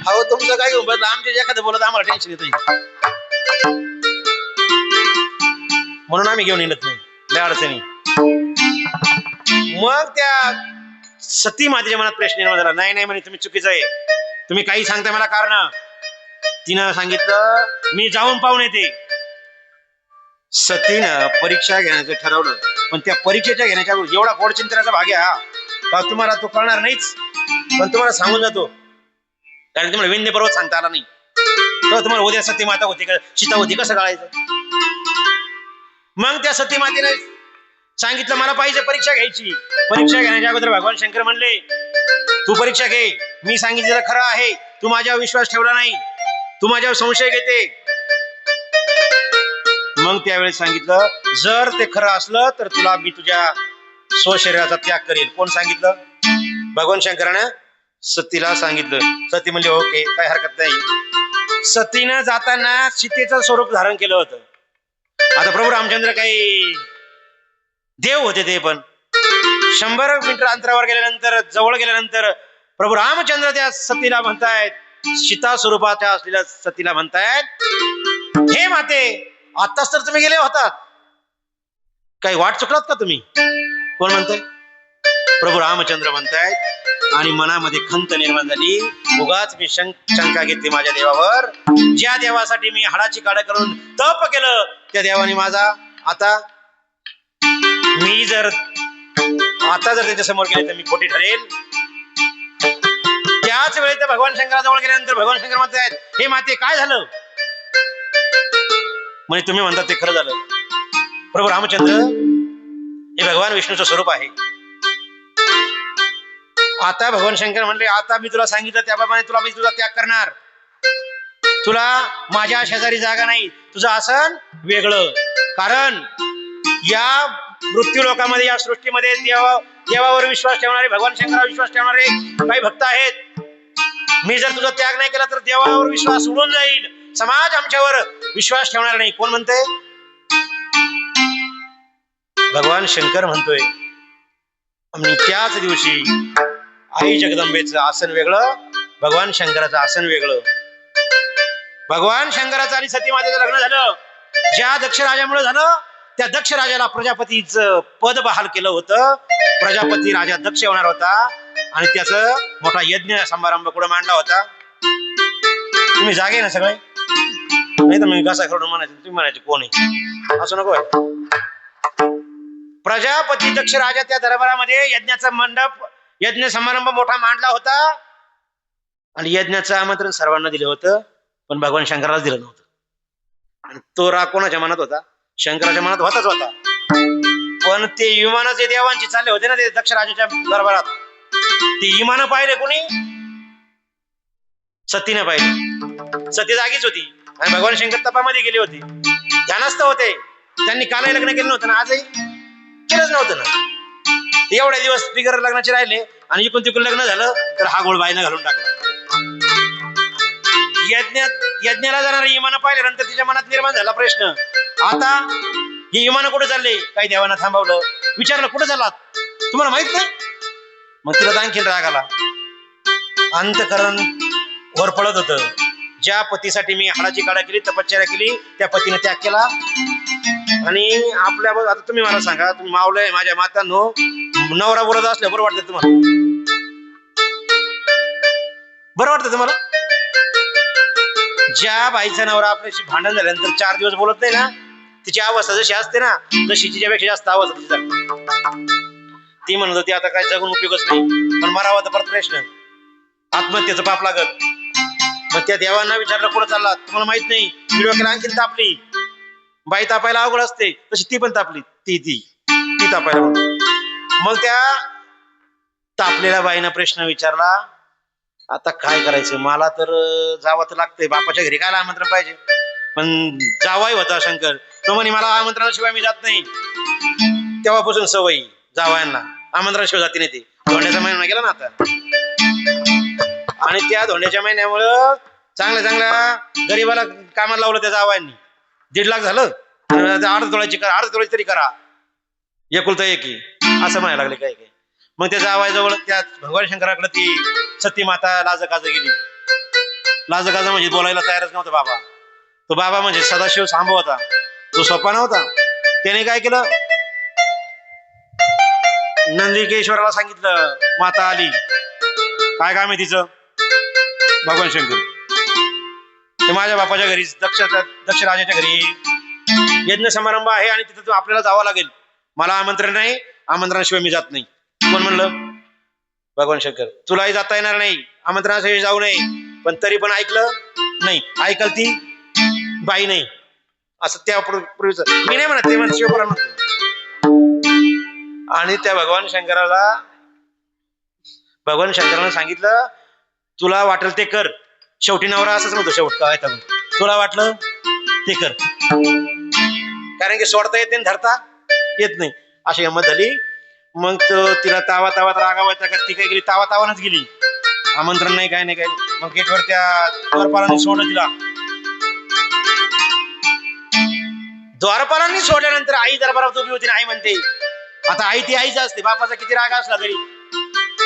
अहो तुमचं काय घेऊन बसलं, आमच्या एखादं बोलत आम्हाला टेन्शन येतं म्हणून आम्ही घेऊन येत नाही, लय अडचणी. मग त्या सती मातेच्या मनात प्रश्न निर्माण झाला. नाही नाही म्हणे, तुम्ही चुकीचं आहे, तुम्ही काही सांगताय मला कारण. तिनं सांगितलं, मी जाऊन पाहून येते. सतीनं परीक्षा घेण्याचं ठरवलं. पण त्या परीक्षेच्या घेण्याच्या एवढा गोड चिंतनाचा भाग आहे हा, तुम्हाला तो कळणार नाहीच. पण तुम्हाला सांगून जातो, कारण तुम्हाला विंध्य पर्वत सांगता आला नाही. तर तुम्हाला उद्या सती माता होती का सीता होती कसं कळायचं. मग त्या सती मातेने सांगितलं, मला पाहिजे परीक्षा घ्यायची. परीक्षा घेण्याच्या अगोदर भगवान शंकर म्हणले, तू परीक्षा घे, मी सांगितलेलं खरं आहे, तू माझ्यावर विश्वास ठेवला नाही, तू माझ्यावर संशय घेते. मग त्यावेळेस सांगितलं, जर ते खरं असलं तर तुला मी तुझ्या स्वशरीराचा त्याग करेल. कोण सांगितलं, भगवान शंकरानं सतीला सांगितलं. सती म्हणजे ओके, काय हरकत नाही. सतीनं जाताना सीतेचं स्वरूप धारण केलं होतं. आता प्रभू रामचंद्र काही देव होते, ते पण 100 मीटर अंतरावर गेल्यानंतर, जवळ गेल्यानंतर प्रभू रामचंद्र त्या सतीला म्हणतायत, सीता स्वरूपाच्या असलेल्या सतीला म्हणतायत, हे माते आताच तर तुम्ही गेले होतात, काही वाट चुकलात का तुम्ही. कोण म्हणताय, प्रभू रामचंद्र म्हणतायत. आणि मनामध्ये खंत निर्माण झाली. उगाच मी शंका घेतली माझ्या देवावर, ज्या देवासाठी मी हाडाची काढ करून तप केलं, त्या देवाने माझा आता मी जर त्याच्या समोर गेले तर मी खोटी ठरेल. त्याच वेळी त्या भगवान शंकराजवळ गेल्यानंतर भगवान शंकर म्हणतायत, हे माते काय झालं. म्हणजे तुम्ही म्हणतात ते खरं झालं. प्रभू रामचंद्र हे भगवान विष्णूचं स्वरूप आहे. आता भगवान शंकर म्हणले, आता मी तुला सांगितलं त्याप्रमाणे तुला मी तुझा त्याग करणार. तुला माझ्या शेजारी जागा नाही, तुझं आसन वेगळं. कारण या मृत्यू लोकांमध्ये, या सृष्टीमध्ये देवावर विश्वास ठेवणारे, भगवान शंकरावर विश्वास ठेवणारे काही भक्त आहेत. मी जर तुझा त्याग नाही केला तर देवावर विश्वास उडून जाईल, समाज आमच्यावर विश्वास ठेवणार नाही. कोण म्हणतोय, भगवान शंकर म्हणतोय. आणि त्याच दिवशी आई जगदंबेचं आसन वेगळं, भगवान शंकराचं आसन वेगळं. भगवान शंकराचं आणि सती मातेचं लग्न झालं. ज्या दक्ष राजामुळे झालं, त्या दक्ष राजाला प्रजापतीचं पद बहाल केलं होतं. प्रजापती राजा दक्ष होणार होता आणि त्याचं मोठा यज्ञ समारंभ कुठं मांडला होता. तुम्ही जागे ना सगळे, नाही तर मी घसा खरडून म्हणायचं, तुम्ही म्हणायचे कोण आहे, असं नको आहे. प्रजापती दक्ष राजा त्या दरबारामध्ये यज्ञाचा मंडप, यज्ञ समारंभ मोठा मांडला होता आणि यज्ञाचं आमंत्रण सर्वांना दिलं होतं, पण भगवान शंकराला दिलं नव्हतं. आणि तो राग कोणाच्या मनात होता? शंकराच्या मनात होताच होता. पण ते विमान जे देवांचे चालले होते ना ते दक्ष राजाच्या दरबारात, ते विमान पाहिले कोणी? सतीने पाहिले. सती जागीच होती आणि भगवान शंकर तपामध्ये गेले होते, ध्यानस्थ होते. त्यांनी कालही लग्न केलं नव्हतं ना, आजही केलंच नव्हतं ना. एवढे दिवस बिगर लग्नाचे राहिले आणि इकडून तिकडून लग्न झालं तर हा गोळ बाईनं घालून टाकला. यज्ञाला जाणारे विमान पाहिल्यानंतर तिच्या मनात निर्माण झाला प्रश्न, आता ही विमान कुठे चालले? काही देवांना थांबवलं, विचारलं कुठे चाललात, तुम्हाला माहित नाही? मग तिला आणखीन राग आला. अंतकरण वर पडत होतं. ज्या पतीसाठी मी हाडाची काढा केली, तपश्चर्या केली, त्या पतीने त्याग केला. आणि आपल्या आता तुम्ही मला सांगा, तुम्ही मावलंय माझ्या मातांनो, नवरा बोलत असल्या बरं वाटतं तुम्हाला? बरं वाटतं तुम्हाला? ज्या बाईचा नवरा आपल्याशी भांडण झाल्यानंतर 4 दिवस बोलत नाही ना, तिची अवस्था जशी असते ना, तशी तिच्यापेक्षा जास्त अवस्था तिची झाली. ती म्हणत होती आता काय जगून उपयोगच नाही, पण मरावा तर परत प्रश्न, आत्महत्येचं पाप लागत. मग त्या देवांना विचारलं कुठं चालला, तुम्हाला माहित नाही? डोक्याला आणखीन तापली. बाई तापायला अवघड असते, तशी ती पण तापली. ती तापायला म्हणून. मग त्या तापलेल्या बाईनं प्रश्न विचारला, आता काय करायचं? मला तर जावं तर लागतंय, बापाच्या घरी काय आमंत्रण पाहिजे, पण जावाई होता शंकर, तो म्हणे मला आमंत्रणाशिवाय मी जात नाही. तेव्हापासून सवयी जावयांना आमंत्रणाशिवाय जाती नाही. ते धोंड्याचा महिना गेला ना आता, आणि त्या धोंड्याच्या महिन्यामुळं चांगल्या गरीबाला कामाला लावलं त्या जावयांनी. 1.5 लाख झालं, अर्ध तोळ्याची तरी करा, एकुलता एकी असं म्हणायला लागले काय. मग त्या जावयाजवळ त्या भगवान शंकराकडे ती सती माता लाजकाज गेली. लाजकाज म्हणजे बोलायला तयारच नव्हता बाबा. तो बाबा म्हणजे सदाशिव सांब होता, तो सोपा नव्हता. त्याने काय केलं, नंदिकेश्वराला सांगितलं माता आली, काय काम आहे तिचं? भगवान शंकर ते माझ्या बापाच्या घरी, दक्ष राजाच्या घरी यज्ञ समारंभ आहे आणि तिथं आपल्याला जावं लागेल. मला आमंत्रण नाही, आमंत्रणाशिवाय मी जात नाही. कोण म्हणलं? भगवान शंकर. तुलाही जाता येणार नाही, आमंत्रणाशिवाय जाऊ नये. पण तरी पण ऐकलं नाही. ऐकल ती बाई नाही, असं त्या पूर्वीच मी नाही म्हणत, ते म्हणत शिवपुराण म्हणतो. आणि त्या भगवान शंकरानं सांगितलं तुला वाटेल ते कर. शेवटी नवरा असंच म्हणतो, शेवट काय तुला वाटलं ते कर, कारण की सोडता येत नाही, धरता येत नाही, अशी गंमत झाली. मग तिला तावात रागावायचा का, ती काय गेली तावानच गेली. आमंत्रण नाही, काय नाही. मग गेटवर त्या द्वारपालांनी सोडलं तिला. द्वारपालांनी सोडल्यानंतर आई दरबारात उभी होती. आई म्हणते, आता आई ती आईच असते, बापाचा किती राग असला तरी,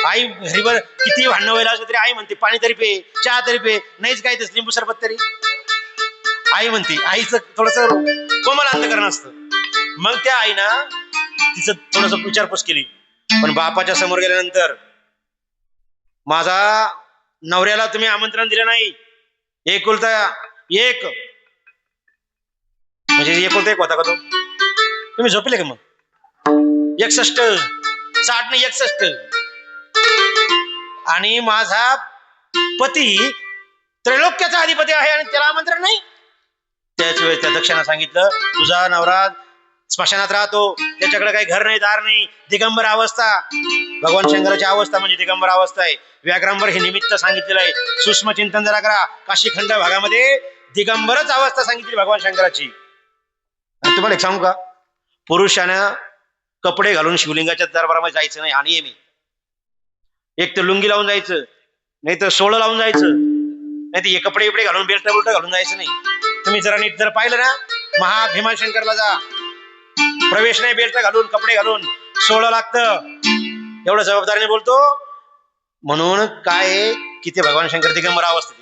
आई घरीवर किती भांडणं व्हायला असलं तरी आई म्हणते पाणी तरी पे, चहा तरी पे, नाहीच काय तस लिंबू सरबत तरी आई म्हणते. आईचं थोडस कोमल अंतकरण असतं. मग त्या आईना तिचं थोडस विचारपूस केली. पण बापाच्या समोर गेल्यानंतर, माझा नवऱ्याला तुम्ही आमंत्रण दिलं नाही, एकुलता एक म्हणजे एकुलता एक होता का तो? तुम्ही झोपले का? मग 61, 60 नाही 61. आणि माझा पती त्रैलोक्याचा अधिपती आहे आणि त्याला आमंत्रण नाही. त्याच वेळेस त्या दक्षाने सांगितलं, तुझा नवरा स्मशानात राहतो, त्याच्याकडे काही घर नाही, दार नाही, दिगंबर अवस्था. भगवान शंकराची अवस्था म्हणजे दिगंबर अवस्था आहे. व्याघ्रांबर हे निमित्त सांगितलेलं आहे. सूक्ष्म चिंतन जरा करा. काशीखंड भागामध्ये दिगंबरच अवस्था सांगितली भगवान शंकराची. आणि तुम्हाला एक सांगू का, पुरुषानं कपडे घालून शिवलिंगाच्या दरबारामध्ये जायचं नाही हा नियम आहे. एक तर लुंगी लावून जायचं, नाही तर सोळं लावून जायचं, नाही तर हे कपडे बिपडे घालून बेल्ट घालून जायचं नाही. तुम्ही जरा नीट जर पाहिलं ना, भीमाशंकरला जा, प्रवेश नाही बेल्ट घालून, कपडे घालून, सोळं लागतं. एवढं जबाबदारीने बोलतो. म्हणून काय की ते भगवान शंकर दिगंबर अवस्था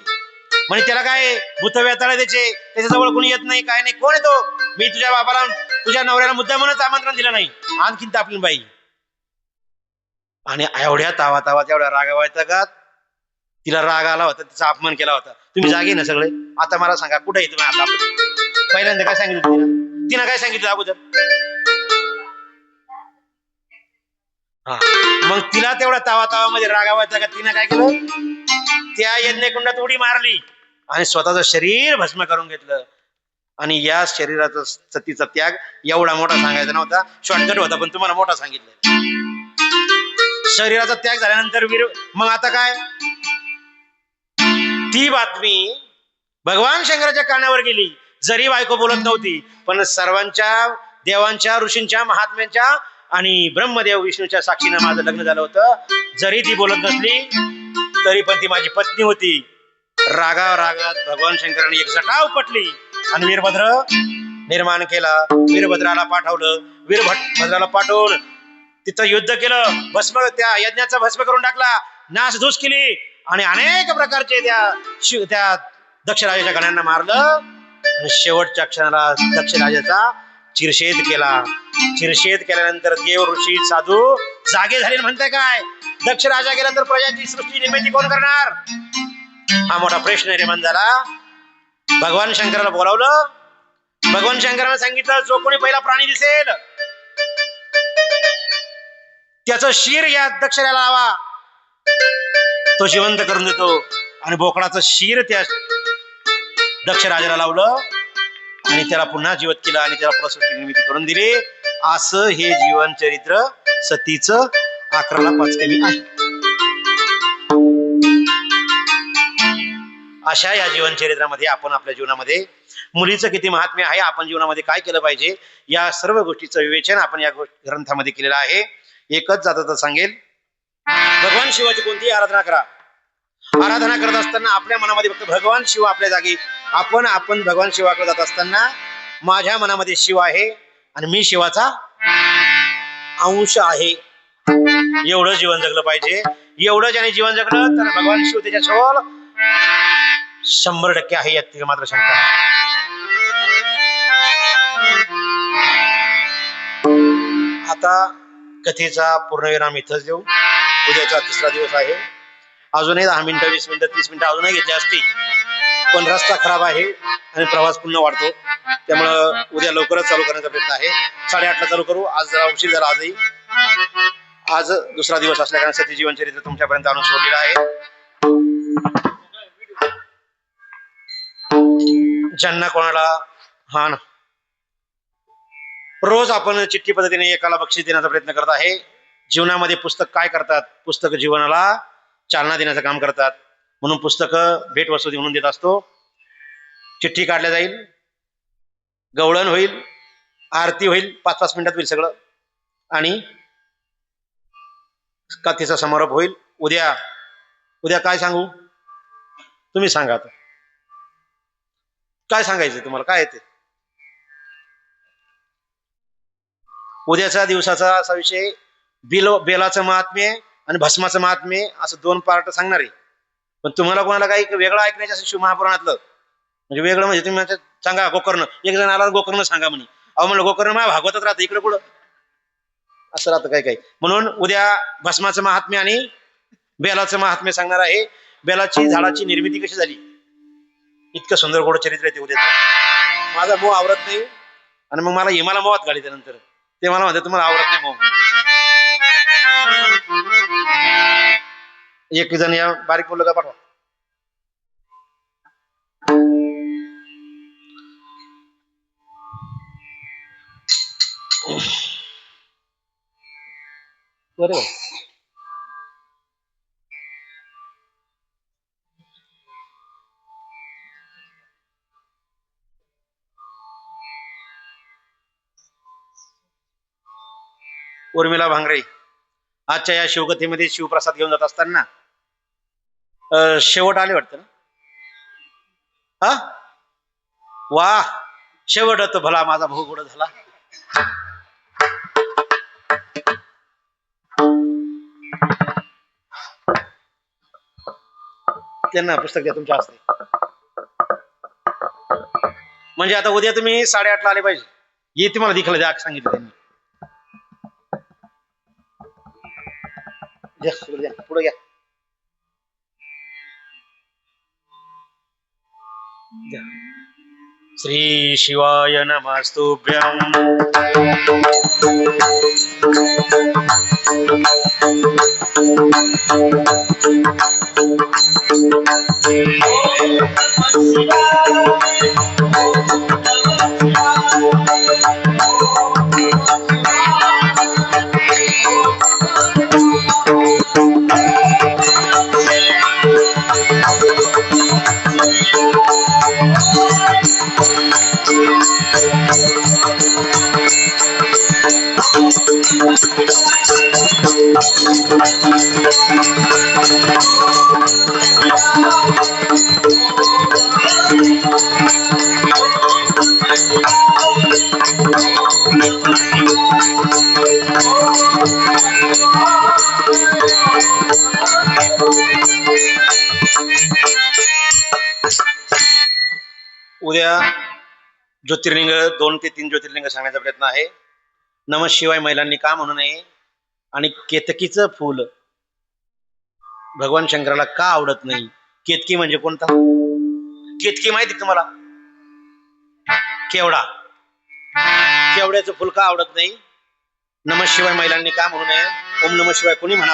म्हणजे त्याला काय भूत व्यताळ त्याचे, त्याच्याजवळ कोणी येत नाही, काय नाही. कोण येतो? मी तुझ्या बाबाला, तुझ्या नवऱ्याला मुद्दामूनच आमंत्रण दिलं नाही. आणखीन तापली बाई. आणि एवढ्या तावात एवढ्या रागावायचा का, तिला राग आला होता, तिचा अपमान केला होता. तुम्ही जागे ना सगळे? आता मला सांगा कुठे आहे तुम्ही? आता पहिल्यांदा काय सांगितलं तिनं काय सांगितलं अगोदर? हा, मग तिला तेवढा तावा तावामध्ये रागावायचा का तिने काय केलं, त्या यज्ञकुंडात उडी मारली आणि स्वतःचं शरीर भस्म करून घेतलं. आणि या शरीराचा सतीचा त्याग एवढा मोठा सांगायचा नव्हता, शॉर्टकट होता, पण तुम्हाला मोठा सांगितलं. शरीराचा त्याग झाल्यानंतर मग आता काय, ती बातमी भगवान शंकराच्या कानावर गेली. जरी बायको बोलत नव्हती, पण सर्वांच्या देवांच्या ऋषींच्या महात्म्यांच्या आणि ब्रह्मदेव विष्णूच्या साक्षीनं माझं लग्न झालं होतं. जरी ती बोलत नसली तरी पण ती माझी पत्नी होती. रागात भगवान शंकराने एक जटाव पटली आणि वीरभद्र निर्माण केला. वीरभद्राला पाठवलं. वीरभद्राला पाठवून तिथं युद्ध केलं. भस्म, त्या यज्ञाचा भस्म करून टाकला, नासधूस केली आणि अनेक प्रकारचे त्या दक्षराजाच्या गण्यांना मारलं. आणि शेवटच्या क्षणाला दक्षराजाचा चिरशेद केला. चिरशेद केल्यानंतर देव ऋषी साधू जागे झाले. म्हणताय काय, दक्ष राजा गेल्यानंतर प्रजाची सृष्टी निर्मिती कोण करणार, हा मोठा प्रश्न निर्माण झाला. भगवान शंकराला बोलावलं. भगवान शंकराने सांगितलं, जो कोणी पहिला प्राणी दिसेल त्याचं शिर या दक्षराला लावा, तो जिवंत करून देतो. आणि बोकडाचं शिर त्या दक्ष राजाला लावलं आणि त्याला पुन्हा जिवंत केलं आणि त्याला प्रसृष्टी निर्मिती करून दिली. असं हे जीवन चरित्र सतीचं 11:05 आहे. अशा या जीवन चरित्रामध्ये आपण आपल्या जीवनामध्ये मुलीचं किती महात्म्य आहे, आपण जीवनामध्ये काय केलं पाहिजे, या सर्व गोष्टीचं विवेचन आपण या ग्रंथामध्ये केलेलं आहे. एकच जाता सांगेल, भगवान शिवाची कोणतीही आराधना करा. आराधना करत असताना आपल्या मनामध्ये फक्त भगवान शिव आपल्या जागी, आपण भगवान शिवाकडे जात असताना माझ्या मनामध्ये शिव आहे आणि मी शिवाचा अंश आहे, एवढं जीवन जगलं पाहिजे. एवढं ज्याने जीवन जगलं तर भगवान शिव त्याच्याजवळ 100% आहे, यात मात्र शंका नाही. आता कथेचा पूर्णविराम इथंच देऊ. उद्याचा 3रा दिवस आहे. अजूनही 10 मिनिटं 20 मिनिटं 30 मिनिटं अजूनही घेतली असती, पण रस्ता खराब आहे आणि प्रवास पुन्हा वाढतो. त्यामुळं उद्या लवकरच चालू करण्याचा प्रयत्न आहे. 8:30ला चालू करू. आज जरा उशीर झाला. आज 2रा दिवस असल्या कारण सती जीवन चरित्र तुमच्यापर्यंत आणून सोडलेलं आहे. ज्यांना कोणाला हा ना, रोज आपण चिठ्ठी पद्धतीने एकाला बक्षीस देण्याचा प्रयत्न करत आहे. जीवनामध्ये पुस्तक काय करतात, पुस्तक जीवनाला चालना देण्याचं काम करतात. म्हणून पुस्तकं भेटवस्तू म्हणून देत असतो. चिठ्ठी काढल्या जाईल, गवळण होईल, आरती होईल, 5-5 मिनिटात होईल सगळं, आणि कथेचा समारोप होईल. उद्या काय सांगू, तुम्ही सांगा. आता काय सांगायचं तुम्हाला, काय येते उद्याच्या दिवसाचा असा विषय, बेलाचं महात्म्य आणि भस्माचं महात्म्य, असं 2 पार्ट सांगणार आहे. पण तुम्हाला कोणाला काही वेगळं ऐकण्याचं असेल शिवमहापुराणातलं, म्हणजे वेगळं म्हणजे तुम्ही सांगा गोकर्ण, एक जण आला गोकर्ण सांगा म्हणे. अहो म्हणलं गोकर्ण माझ्या भागवतात राहतं, इकडे कुठं असं राहतं काही. म्हणून उद्या भस्माचं महात्म्य आणि बेलाचं महात्म्य सांगणार आहे. बेलाची झाडाची निर्मिती कशी झाली, इतकं सुंदर गोड चरित्र आहे ते उद्याचं. माझा मोह आवरत नाही आणि मग मला हिमाला मोहात घाली. त्यानंतर ते मला म्हणते तुम्हाला आवडत नाही मोह. एक जण या बारीक मुलगा पाठवा. बरोबर, उर्मिला भांगरे आजच्या या शिवकथेमध्ये शिवप्रसाद घेऊन जात असताना शेवट आले वाटतं ना. हा वा, शेवट तो भला माझा भाऊ गोड झाला. त्यांना पुस्तक द्या तुमच्या हस्ते. म्हणजे आता उद्या तुम्ही 8:30ला आले पाहिजे. हे तुम्हाला दिखलं द्या सांगितलं त्यांनी. द्या पुढे घ्या. श्री शिवाय नमस्तुभ्यं. उद्या ज्योतिर्लिंग 2 ते 3 ज्योतिर्लिंग सांगण्याचा प्रयत्न आहे. नमः शिवाय महिलांनी का म्हणू नये आणि केतकीचं फूल भगवान शंकराला का आवडत नाही. केतकी म्हणजे कोणता? केतकी माहिती तुम्हाला? केवडा. केवड्याचं फुल का आवडत नाही? नमः शिवाय महिलांनी का म्हणू नये. ओम नमः शिवाय कोणी म्हणा